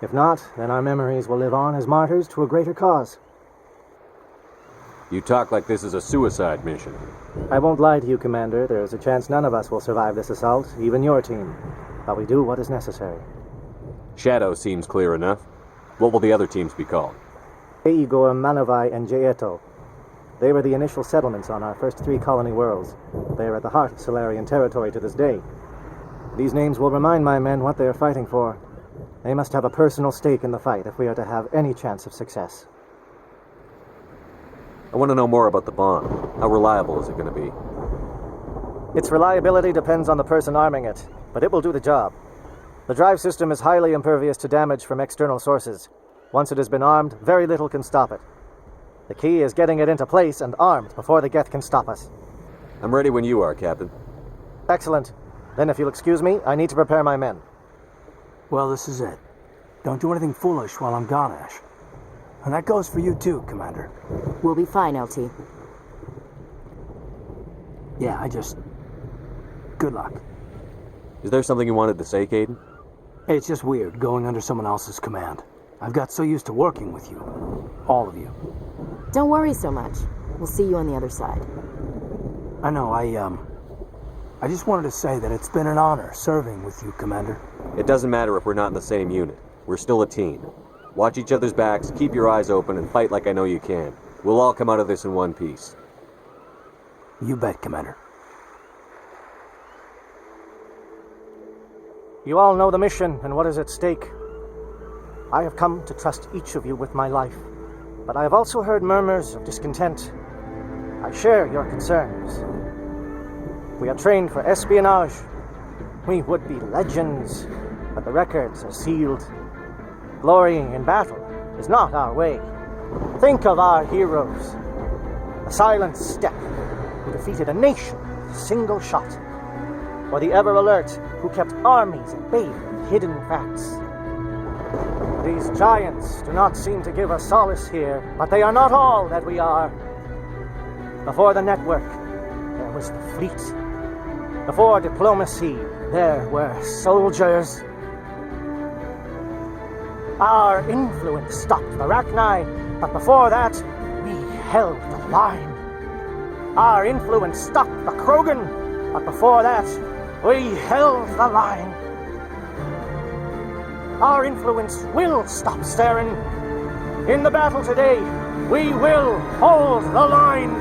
If not, then our memories will live on as martyrs to a greater cause. You talk like this is a suicide mission. I won't lie to you, Commander. There is a chance none of us will survive this assault, even your team. But we do what is necessary. Shadow seems clear enough. What will the other teams be called? Igor, Manovai, and Jaeto. They were the initial settlements on our first 3 colony worlds. They are at the heart of Solarian territory to this day. These names will remind my men what they are fighting for. They must have a personal stake in the fight if we are to have any chance of success. I want to know more about the bomb. How reliable is it going to be? Its reliability depends on the person arming it, but it will do the job. The drive system is highly impervious to damage from external sources. Once it has been armed, very little can stop it. The key is getting it into place and armed before the Geth can stop us. I'm ready when you are, Captain. Excellent. Then if you'll excuse me, I need to prepare my men. Well, this is it. Don't do anything foolish while I'm gone, Ash. And that goes for you too, Commander. We'll be fine, LT. Yeah, good luck. Is there something you wanted to say, Caden? It's just weird going under someone else's command. I've got so used to working with you. All of you. Don't worry so much. We'll see you on the other side. I know, I just wanted to say that it's been an honor serving with you, Commander. It doesn't matter if we're not in the same unit. We're still a team. Watch each other's backs, keep your eyes open, and fight like I know you can. We'll all come out of this in one piece. You bet, Commander. You all know the mission and what is at stake. I have come to trust each of you with my life, but I have also heard murmurs of discontent. I share your concerns. We are trained for espionage. We would be legends, but the records are sealed. Glorying in battle is not our way. Think of our heroes. The Silent Step, who defeated a nation single shot. For the ever-alert who kept armies at bay with hidden facts. These giants do not seem to give us solace here, but they are not all that we are. Before the network, there was the fleet. Before diplomacy, there were soldiers. Our influence stopped the Rachni, but before that, we held the line. Our influence stopped the Krogan, but before that, we held the line. Our influence will stop Saren. In the battle today, we will hold the line.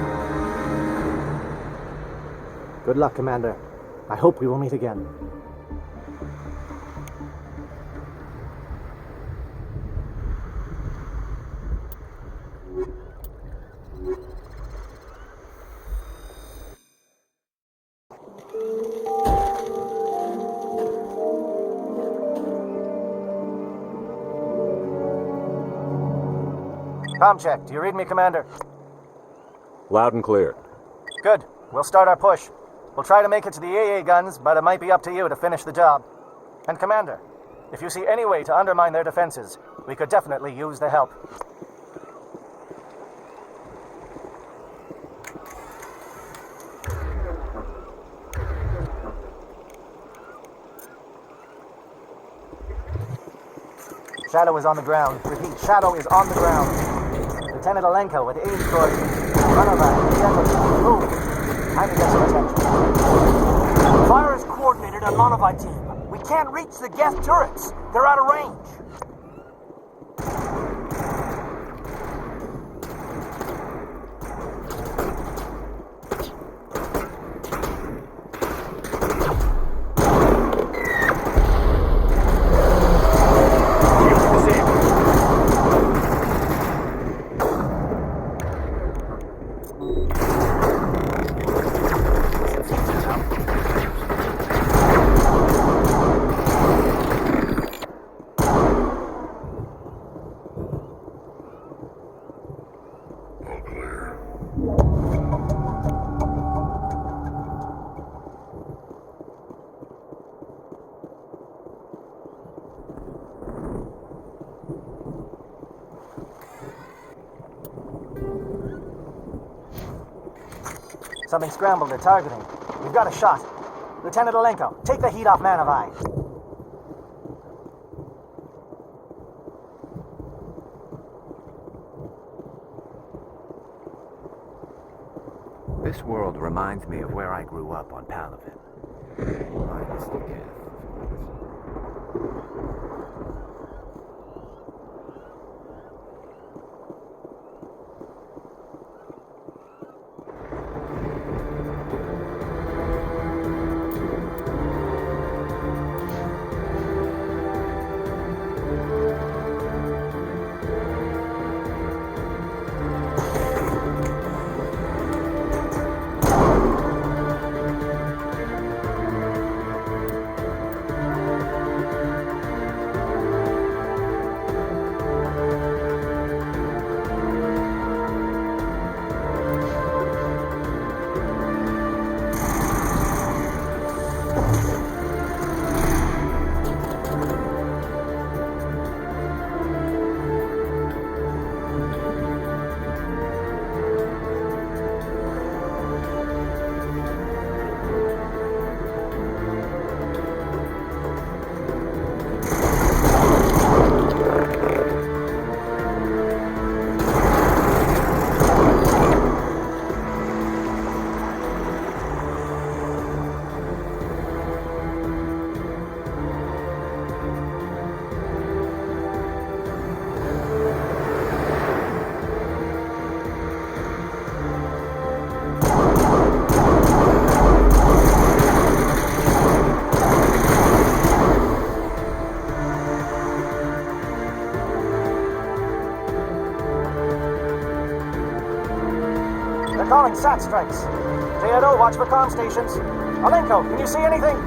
Good luck, Commander. I hope we will meet again. Com check. Do you read me, Commander? Loud and clear. Good. We'll start our push. We'll try to make it to the AA guns, but it might be up to you to finish the job. And Commander, if you see any way to undermine their defenses, we could definitely use the help. Shadow is on the ground. Repeat, Shadow is on the ground. Lieutenant Alenko with aid towards Runovan. Move. Time to get some attention. Fire is coordinated on Monovite team. We can't reach the Geth turrets. They're out of range. Something scrambled their targeting. We've got a shot. Lieutenant Alenko, take the heat off Manovai. This world reminds me of where I grew up on Palaven. Minus the Geth. Calling SAT strikes. JNO, watch for comm stations. Alenko, can you see anything?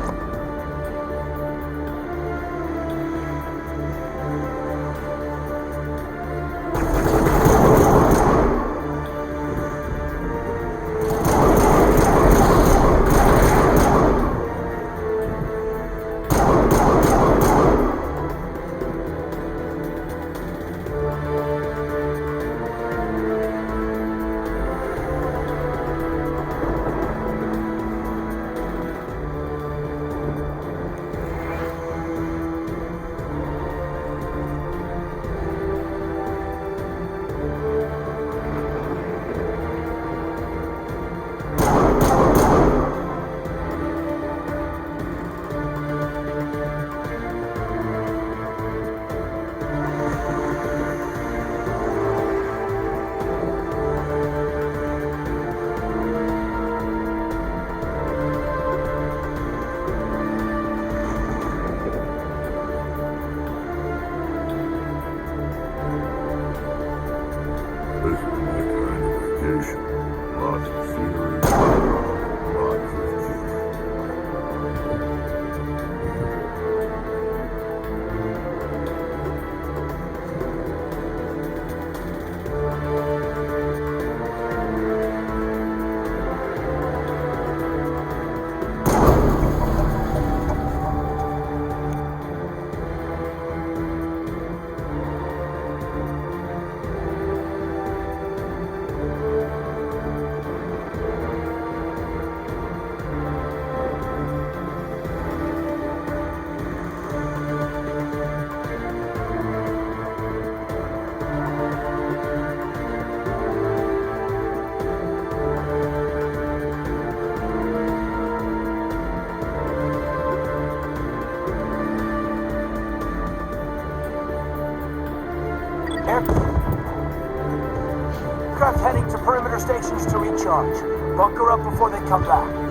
stations to recharge. Bunker up before they come back.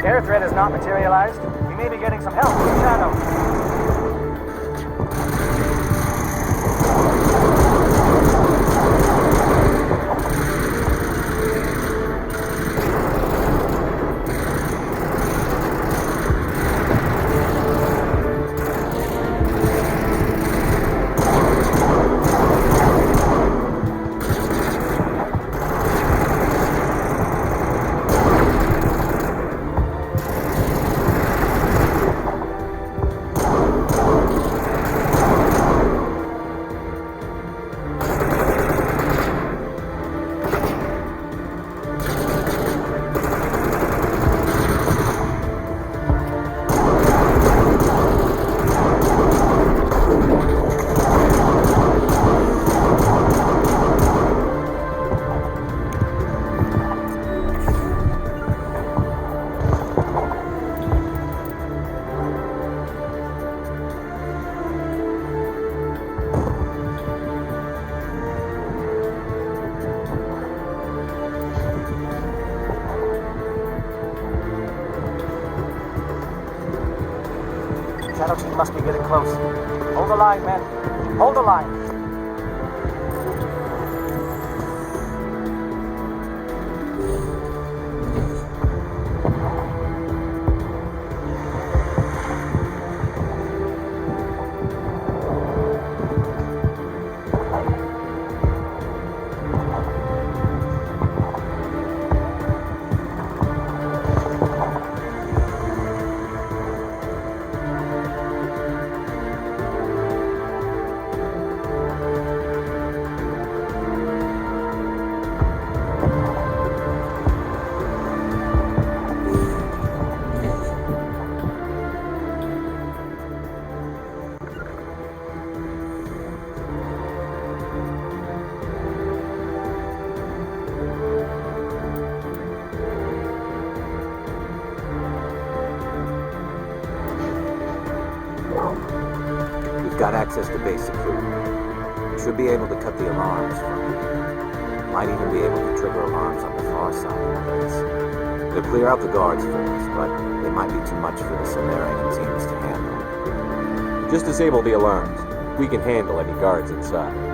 Air threat has not materialized. We may be getting some help from Shadow. Shadow team must be getting close. Hold the line, men. Hold the line. got access to base security. We should be able to cut the alarms from here. Might even be able to trigger alarms on the far side of the base. They'll clear out the guards for us, but they might be too much for the Salarian teams to handle. Just disable the alarms. We can handle any guards inside.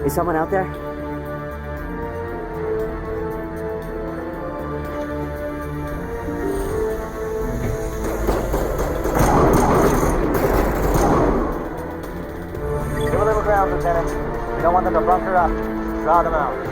Is someone out there? Give a little ground, Lieutenant. We don't want them to bunker up. Draw them out.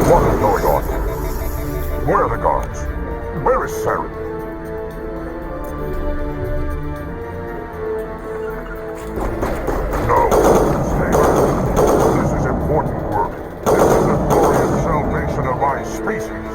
What is going on? Where are the guards? Where is Saren? No, Sailor. This is important work. This is the glorious salvation of my species.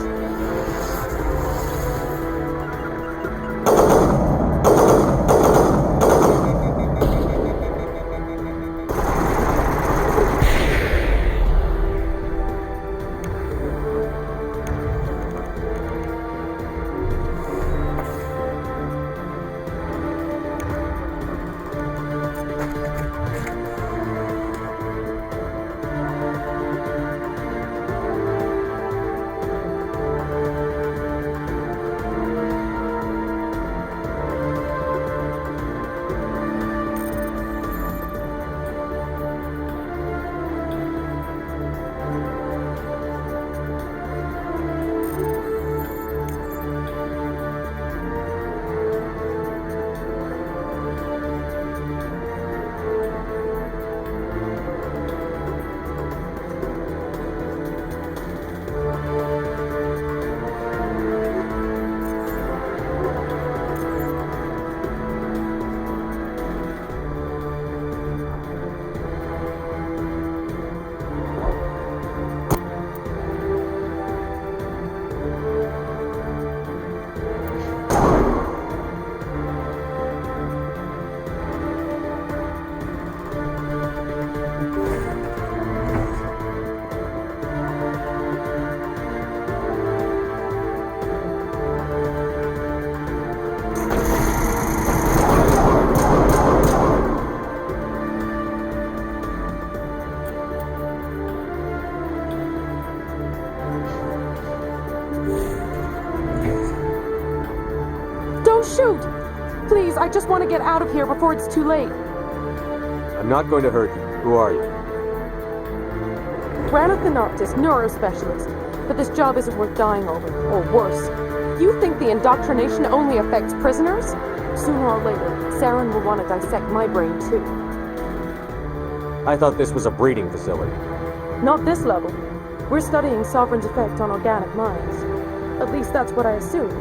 Shoot! Please, I just want to get out of here before it's too late. I'm not going to hurt you. Who are you? Granith the Noctis, neurospecialist. But this job isn't worth dying over, or worse. You think the indoctrination only affects prisoners? Sooner or later, Saren will want to dissect my brain too. I thought this was a breeding facility. Not this level. We're studying Sovereign's effect on organic minds. At least that's what I assumed.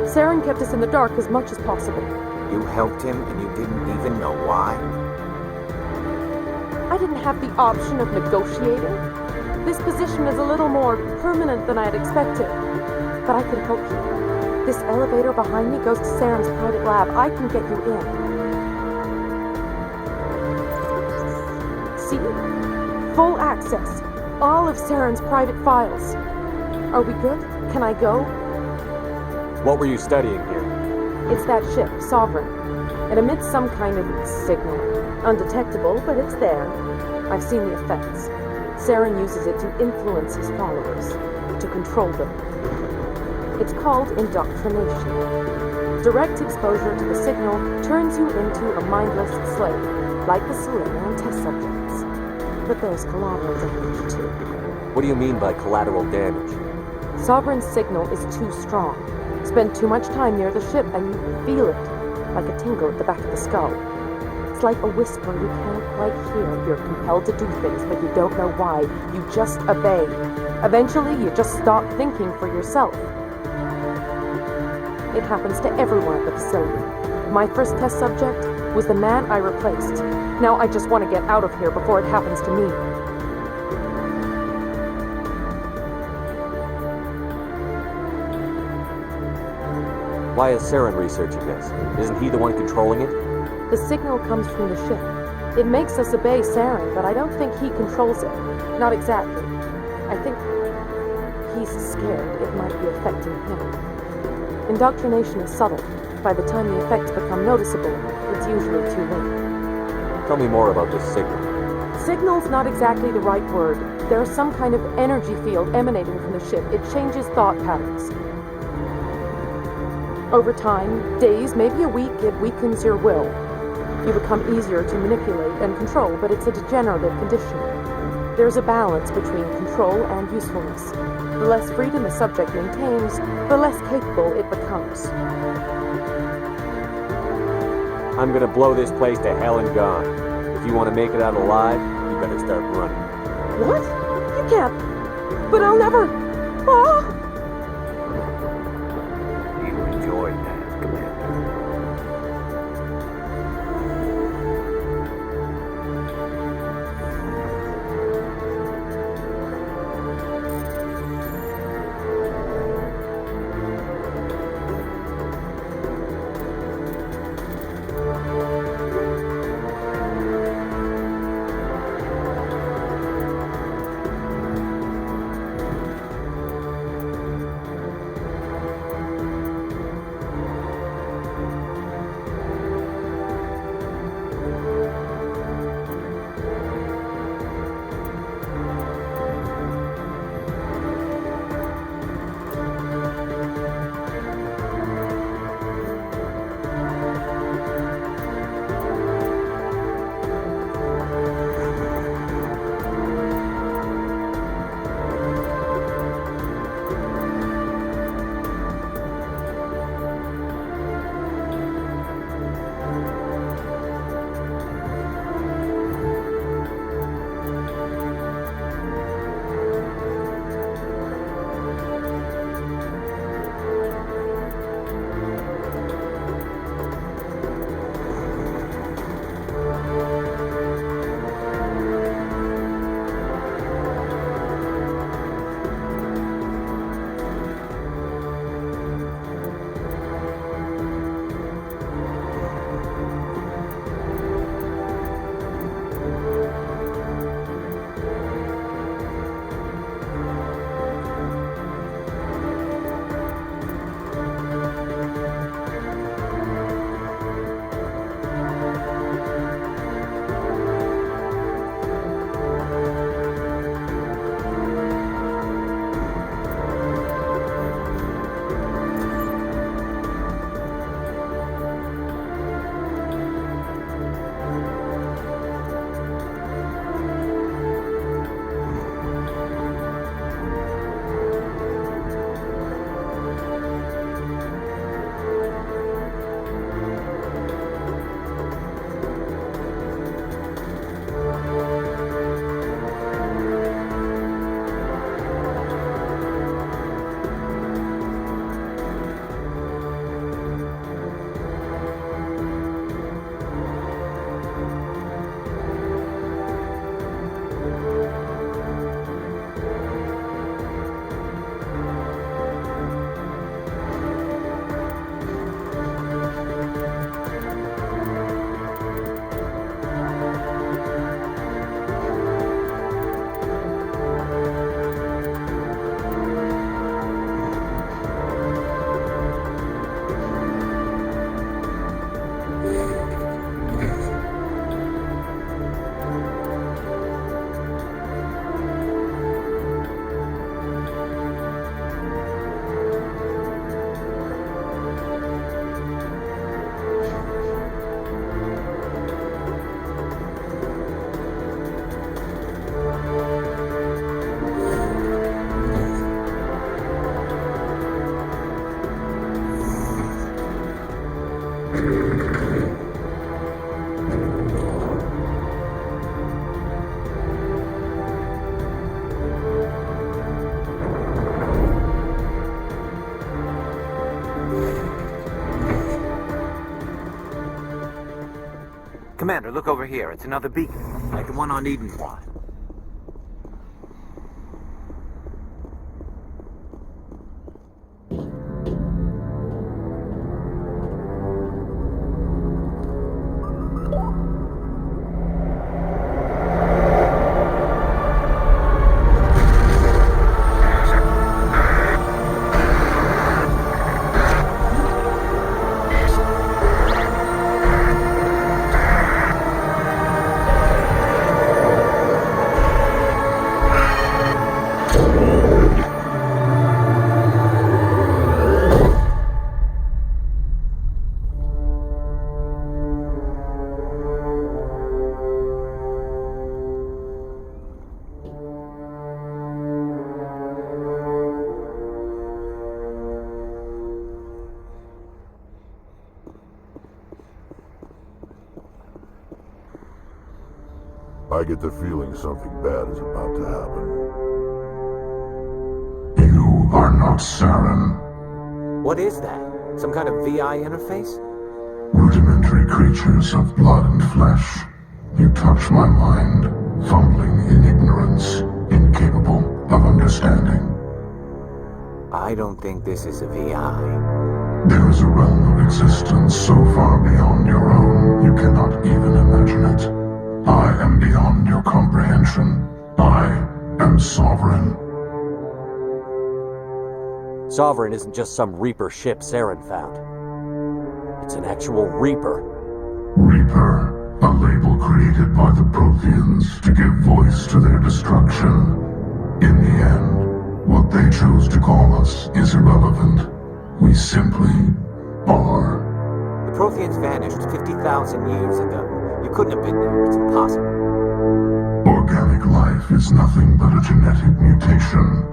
Saren kept us in the dark as much as possible. You helped him and you didn't even know why? I didn't have the option of negotiating. This position is a little more permanent than I had expected. But I can help you. This elevator behind me goes to Saren's private lab. I can get you in. See? Full access. All of Saren's private files. Are we good? Can I go? What were you studying here? It's that ship, Sovereign. It emits some kind of signal. Undetectable, but it's there. I've seen the effects. Saren uses it to influence his followers, to control them. It's called indoctrination. Direct exposure to the signal turns you into a mindless slave, like the Solarian test subjects. But there's collateral damage, too. What do you mean by collateral damage? Sovereign's signal is too strong. Spend too much time near the ship and you feel it, like a tingle at the back of the skull. It's like a whisper you can't quite hear. You're compelled to do things, but you don't know why. You just obey. Eventually, you just stop thinking for yourself. It happens to everyone at the facility. My first test subject was the man I replaced. Now I just want to get out of here before it happens to me. Why is Saren researching this? Isn't he the one controlling it? The signal comes from the ship. It makes us obey Saren, but I don't think he controls it. Not exactly. I think he's scared it might be affecting him. Indoctrination is subtle. By the time the effects become noticeable, it's usually too late. Tell me more about this signal. Signal's not exactly the right word. There's some kind of energy field emanating from the ship. It changes thought patterns. Over time, days, maybe a week, it weakens your will. You become easier to manipulate and control, but it's a degenerative condition. There's a balance between control and usefulness. The less freedom the subject maintains, the less capable it becomes. I'm gonna blow this place to hell and gone. If you want to make it out alive, you better start running. What? You can't. But I'll never. Ah! You enjoyed that, Commander. Commander, look over here. It's another beacon, like the one on Eden Plot. I get the feeling something bad is about to happen. You are not Saren. What is that? Some kind of VI interface? Rudimentary creatures of blood and flesh. You touch my mind, fumbling in ignorance, incapable of understanding. I don't think this is a VI. There is a realm of existence so far beyond your own, you cannot even imagine it. I am beyond your comprehension. I am Sovereign. Sovereign isn't just some Reaper ship Saren found. It's an actual Reaper. Reaper, a label created by the Protheans to give voice to their destruction. In the end, what they chose to call us is irrelevant. We simply are. The Protheans vanished 50,000 years ago. You couldn't have been there. It's impossible. Organic life is nothing but a genetic mutation.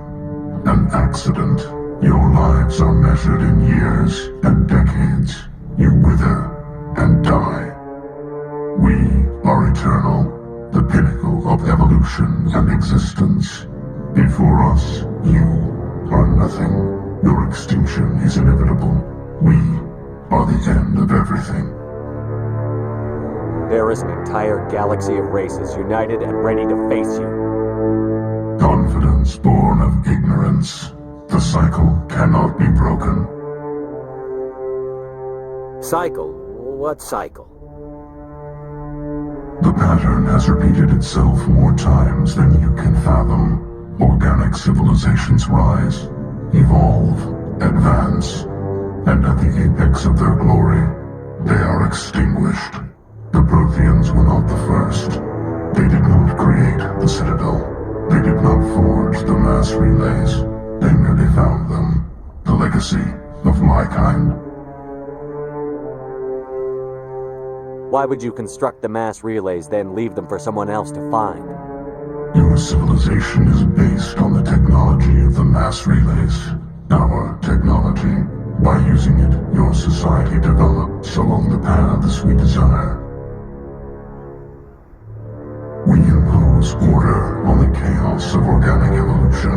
An accident. Your lives are measured in years and decades. You wither and die. We are eternal, the pinnacle of evolution and existence. Before us, you are nothing. Your extinction is inevitable. We are the end of everything. There is an entire galaxy of races united and ready to face you. Confidence born of ignorance. The cycle cannot be broken. Cycle? What cycle? The pattern has repeated itself more times than you can fathom. Organic civilizations rise, evolve, advance, and at the apex of their glory, they are extinguished. The Protheans were not the first. They did not create the Citadel. They did not forge the mass relays. They merely found them. The legacy of my kind. Why would you construct the mass relays, then leave them for someone else to find? Your civilization is based on the technology of the mass relays. Our technology. By using it, your society develops along the paths we desire. We impose order on the chaos of organic evolution.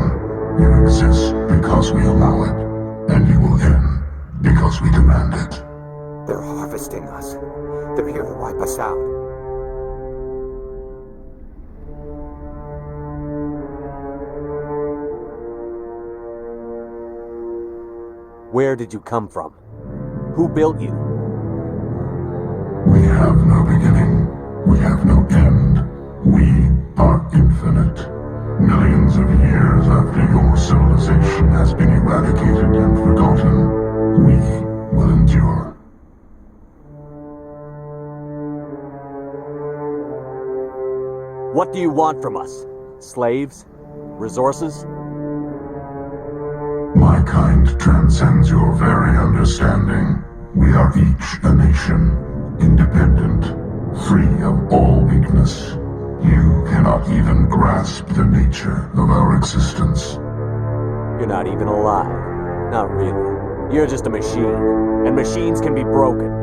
You exist because we allow it, and you will end because we demand it. They're harvesting us. They're here to wipe us out. Where did you come from? Who built you? We have no beginning. We have no end. We are infinite. Millions of years after your civilization has been eradicated and forgotten, we will endure. What do you want from us? Slaves? Resources? My kind transcends your very understanding. We are each a nation, independent, free of all weakness. You cannot even grasp the nature of our existence. You're not even alive. Not really. You're just a machine. And machines can be broken.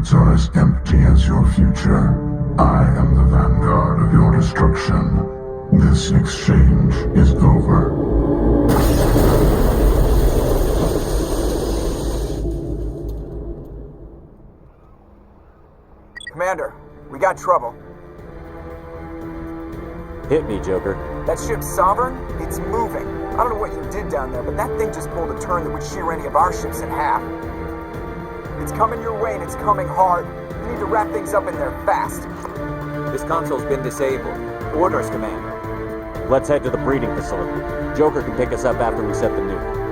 records are as empty as your future. I am the vanguard of your destruction. This exchange is over. Commander, we got trouble. Hit me, Joker. That ship's Sovereign? It's moving. I don't know what you did down there, but that thing just pulled a turn that would shear any of our ships in half. It's coming your way and it's coming hard. You need to wrap things up in there fast. This console's been disabled. Orders, Commander. Let's head to the breeding facility. Joker can pick us up after we set the nuke.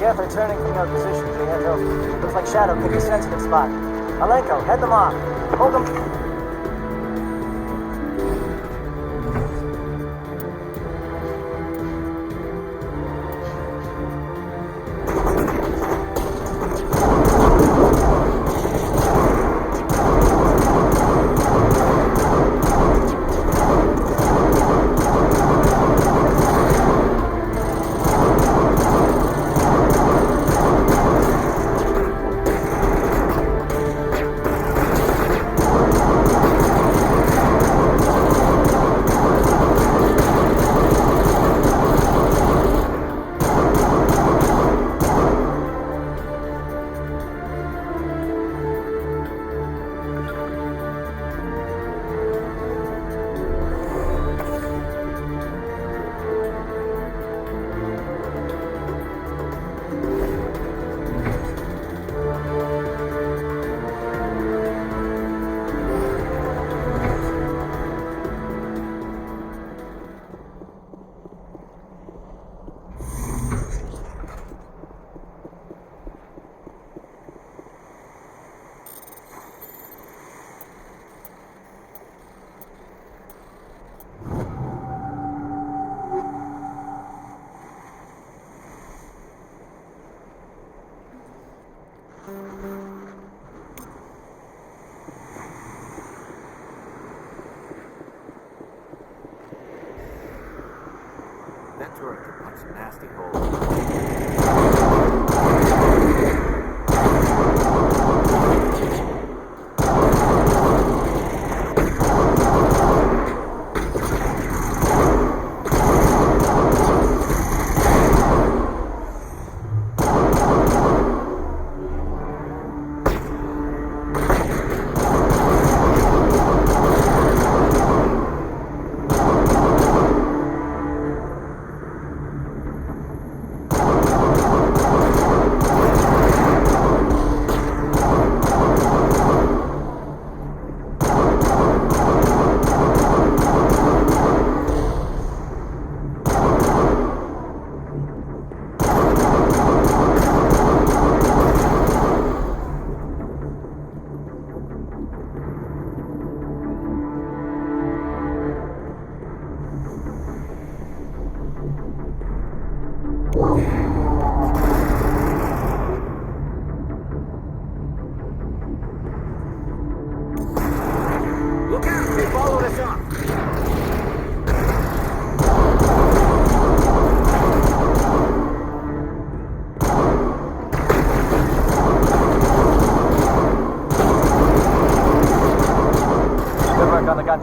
Careful turning from your position, Binthu. Looks like Shadow picked a sensitive spot. Alenko, head them off. Hold them. That turret could punch some nasty holes.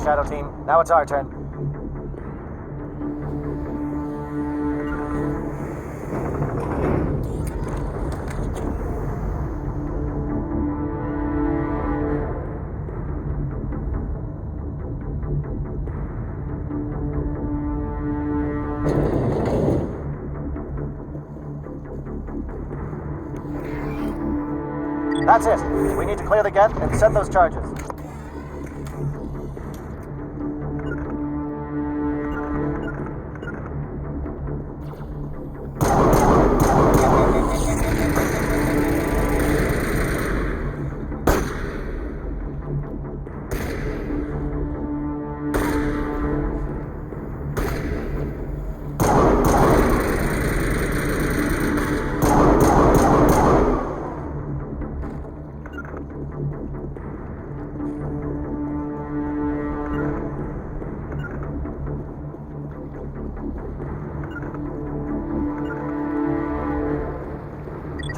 Shadow Team. Now it's our turn. That's it. We need to clear the gate and set those charges.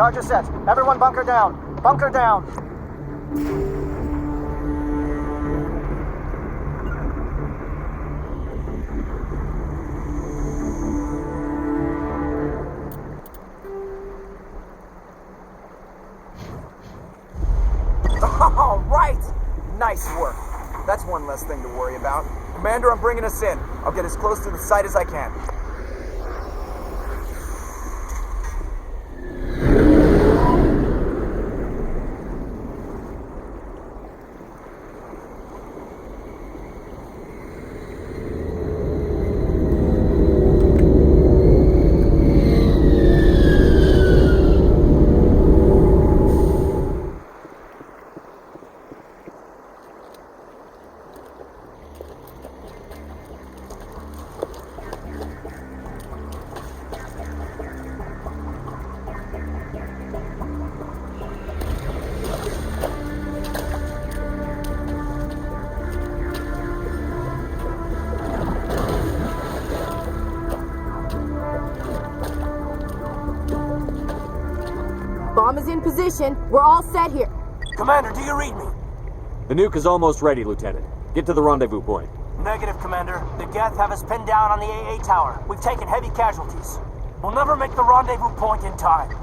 Charges set. Everyone bunker down. Bunker down. All right! Nice work. That's one less thing to worry about. Commander, I'm bringing us in. I'll get as close to the site as I can. Bomb is in position. We're all set here. Commander, do you read me? The nuke is almost ready, Lieutenant. Get to the rendezvous point. Negative, Commander. The Geth have us pinned down on the AA tower. We've taken heavy casualties. We'll never make the rendezvous point in time.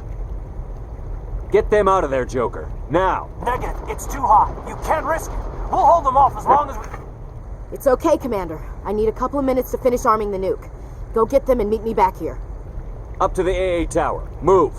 Get them out of there, Joker. Now! Negative. It's too hot. You can't risk it. We'll hold them off as long as we... It's okay, Commander. I need a couple of minutes to finish arming the nuke. Go get them and meet me back here. Up to the AA tower. Move!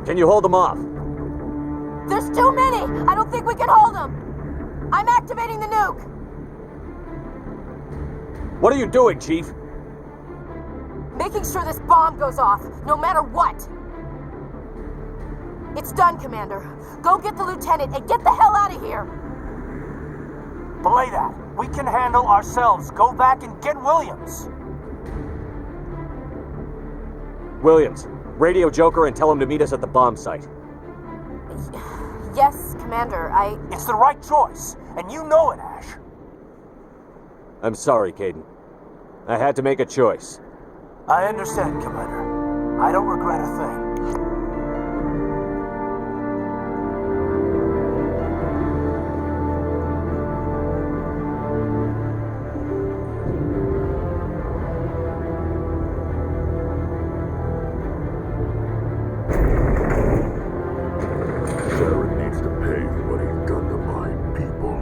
Can you hold them off? There's too many! I don't think we can hold them! I'm activating the nuke! What are you doing, Chief? Making sure this bomb goes off, no matter what! It's done, Commander. Go get the Lieutenant and get the hell out of here! Belay that. We can handle ourselves. Go back and get Williams. Williams, radio Joker and tell him to meet us at the bomb site. Yes, Commander, It's the right choice, and you know it, Ash. I'm sorry, Caden. I had to make a choice. I understand, Commander. I don't regret a thing. Saren needs to pay for what he's done to my people.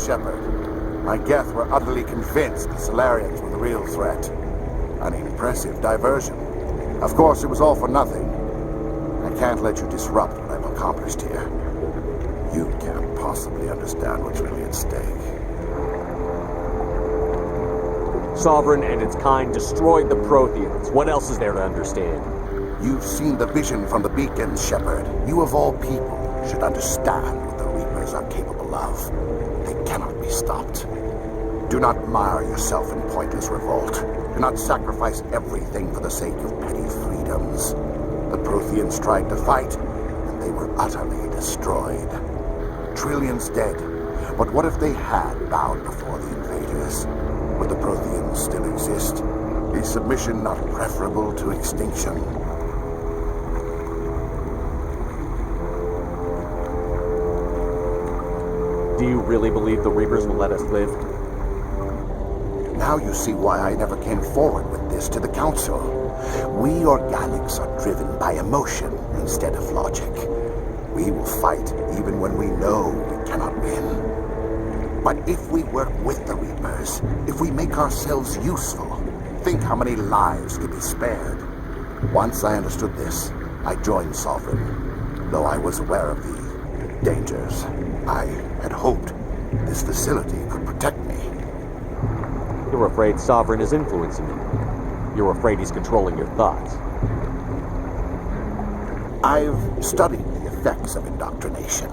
Shepard. My Geth were utterly convinced the Solarians were the real threat. An impressive diversion. Of course, it was all for nothing. I can't let you disrupt what I've accomplished here. You can't possibly understand what's really at stake. Sovereign and its kind destroyed the Protheans. What else is there to understand? You've seen the vision from the beacons, Shepard. You of all people should understand what the Reapers are capable of. They cannot be stopped. Do not mire yourself in pointless revolt. Do not sacrifice everything for the sake of petty freedoms. The Protheans tried to fight, and they were utterly destroyed. Trillions dead. But what if they had bowed before the invaders? Would the Protheans still exist? Is submission not preferable to extinction? Do you really believe the Reapers will let us live? Now you see why I never came forward with this to the Council. We organics are driven by emotion instead of logic. We will fight even when we know we cannot win. But if we work with the Reapers, if we make ourselves useful, think how many lives could be spared. Once I understood this, I joined Sovereign, though I was aware of the dangers. I had hoped this facility could protect me. You're afraid Sovereign is influencing you. You're afraid he's controlling your thoughts. I've studied the effects of indoctrination.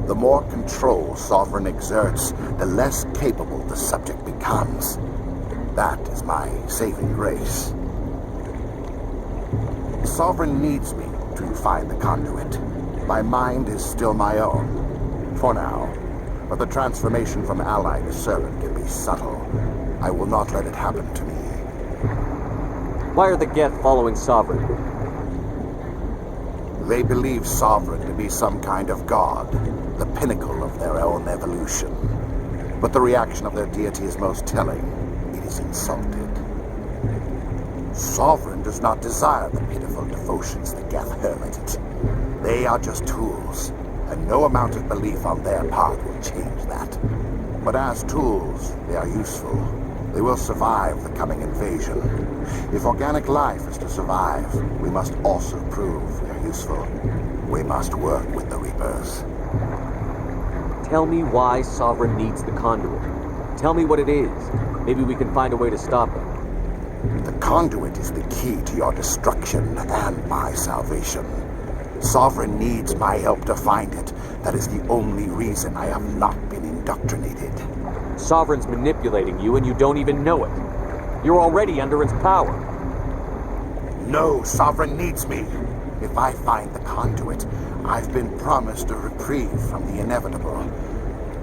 The more control Sovereign exerts, the less capable the subject becomes. That is my saving grace. Sovereign needs me to find the conduit. My mind is still my own. For now. But the transformation from ally to servant can be subtle. I will not let it happen to me. Why are the Geth following Sovereign? They believe Sovereign to be some kind of god, the pinnacle of their own evolution. But the reaction of their deity is most telling. It is insulted. Sovereign does not desire the pitiful devotions the Geth hurl at it. They are just tools, and no amount of belief on their part will change that. But as tools, they are useful. They will survive the coming invasion. If organic life is to survive, we must also prove we are useful. We must work with the Reapers. Tell me why Sovereign needs the conduit. Tell me what it is. Maybe we can find a way to stop it. The conduit is the key to your destruction and my salvation. Sovereign needs my help to find it. That is the only reason I have not been indoctrinated. Sovereign's manipulating you and you don't even know it. You're already under its power. No, Sovereign needs me. If I find the conduit, I've been promised a reprieve from the inevitable.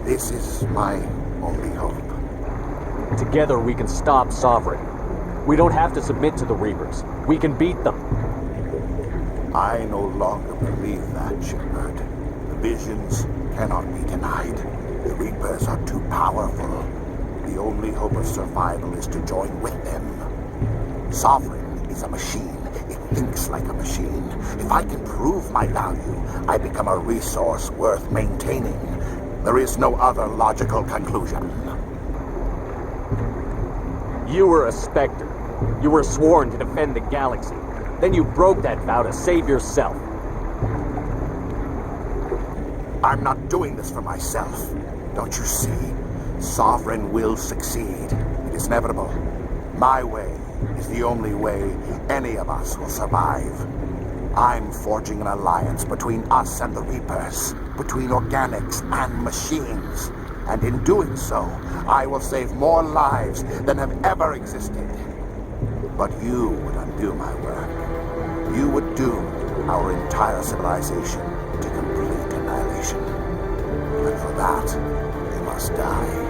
This is my only hope. Together we can stop Sovereign. We don't have to submit to the Reapers. We can beat them. I no longer believe that, Shepard. The visions cannot be denied. The Reapers are too powerful. The only hope of survival is to join with them. Sovereign is a machine. It thinks like a machine. If I can prove my value, I become a resource worth maintaining. There is no other logical conclusion. You were a Spectre. You were sworn to defend the galaxy. Then you broke that vow to save yourself. I'm not doing this for myself. Don't you see? Sovereign will succeed. It is inevitable. My way is the only way any of us will survive. I'm forging an alliance between us and the Reapers, between organics and machines. And in doing so, I will save more lives than have ever existed. But you would undo my work. You would doom our entire civilization to complete annihilation. And for that, you must die.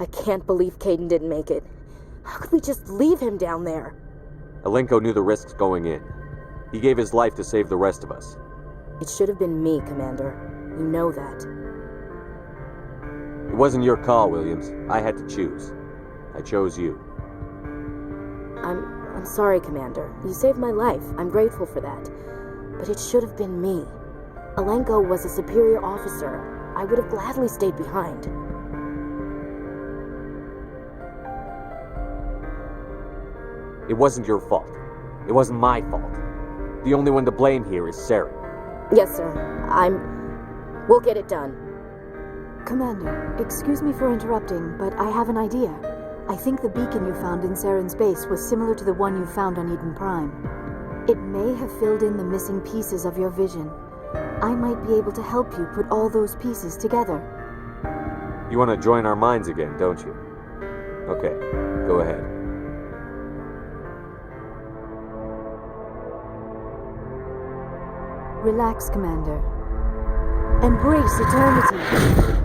I can't believe Caden didn't make it. How could we just leave him down there? Alenko knew the risks going in. He gave his life to save the rest of us. It should have been me, Commander. You know that. It wasn't your call, Williams. I had to choose. I chose you. I'm sorry, Commander. You saved my life. I'm grateful for that. But it should have been me. Alenko was a superior officer. I would have gladly stayed behind. It wasn't your fault. It wasn't my fault. The only one to blame here is Saren. Yes, sir. We'll get it done. Commander, excuse me for interrupting, but I have an idea. I think the beacon you found in Saren's base was similar to the one you found on Eden Prime. It may have filled in the missing pieces of your vision. I might be able to help you put all those pieces together. You want to join our minds again, don't you? Okay, go ahead. Relax, Commander. Embrace eternity.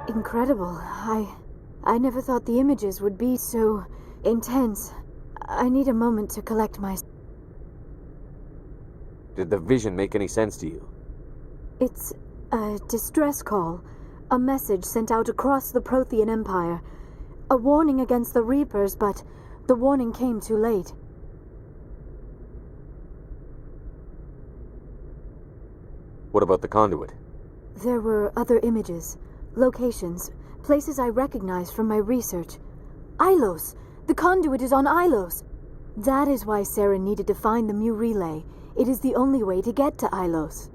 Incredible. I never thought the images would be so intense. I need a moment to collect my... Did the vision make any sense to you? It's a distress call. A message sent out across the Prothean Empire. A warning against the Reapers, but the warning came too late. What about the conduit? There were other images. Locations, places I recognize from my research. Ilos! The conduit is on Ilos! That is why Saren needed to find the Mu relay. It is the only way to get to Ilos.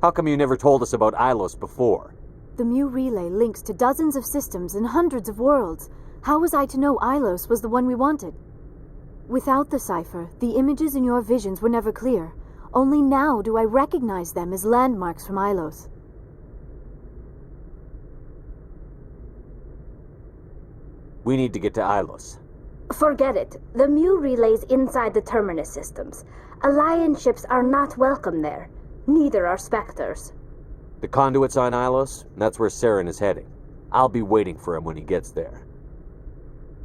How come you never told us about Ilos before? The Mu relay links to dozens of systems and hundreds of worlds. How was I to know Ilos was the one we wanted? Without the cipher, the images in your visions were never clear. Only now do I recognize them as landmarks from Ilos. We need to get to Ilos. Forget it. The Mu relay's inside the Terminus systems. Alliance ships are not welcome there. Neither are Spectres. The conduit's on Ilos, and that's where Saren is heading. I'll be waiting for him when he gets there.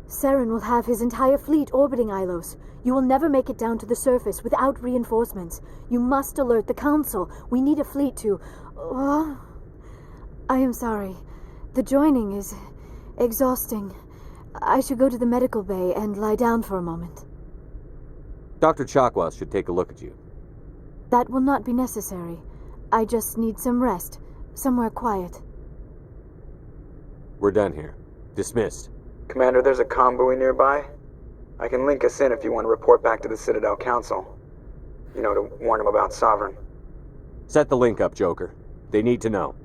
Saren will have his entire fleet orbiting Ilos. You will never make it down to the surface without reinforcements. You must alert the Council. We need a fleet to... I am sorry. The joining is exhausting. I should go to the medical bay and lie down for a moment. Dr. Chakwas should take a look at you. That will not be necessary. I just need some rest. Somewhere quiet. We're done here. Dismissed. Commander, there's a convoy nearby. I can link us in if you want to report back to the Citadel Council. You know, to warn them about Sovereign. Set the link up, Joker. They need to know.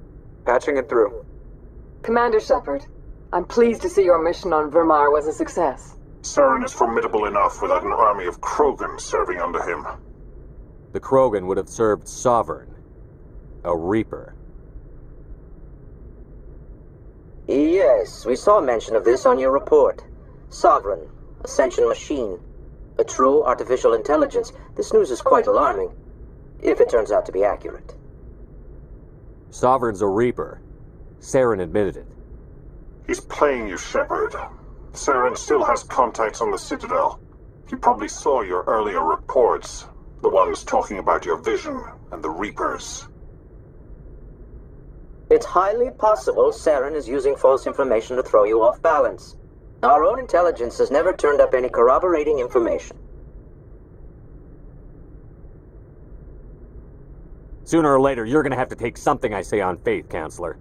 Patching it through. Commander Shepard, I'm pleased to see your mission on Virmire was a success. Saren is formidable enough without an army of Krogan serving under him. The Krogan would have served Sovereign. A Reaper. Yes, we saw mention of this on your report. Sovereign, Ascension machine, a true artificial intelligence. This news is quite alarming, if it turns out to be accurate. Sovereign's a Reaper. Saren admitted it. He's playing you, Shepard. Saren still has contacts on the Citadel. He probably saw your earlier reports, the ones talking about your vision and the Reapers. It's highly possible Saren is using false information to throw you off balance. Our own intelligence has never turned up any corroborating information. Sooner or later, you're gonna have to take something I say on faith, Counselor.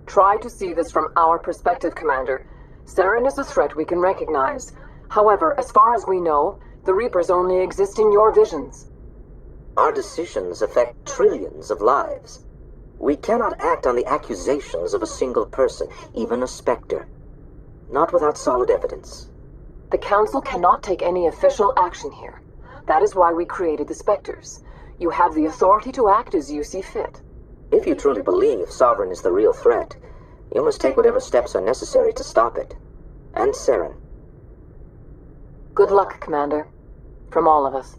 Try to see this from our perspective, Commander. Saren is a threat we can recognize. However, as far as we know, The Reapers only exist in your visions. Our decisions affect trillions of lives. We cannot act on the accusations of a single person, even a Spectre. Not without solid evidence. The Council cannot take any official action here. That is why we created the Spectres. You have the authority to act as you see fit. If you truly believe Sovereign is the real threat, you must take whatever steps are necessary to stop it. And Saren. Good luck, Commander. From all of us.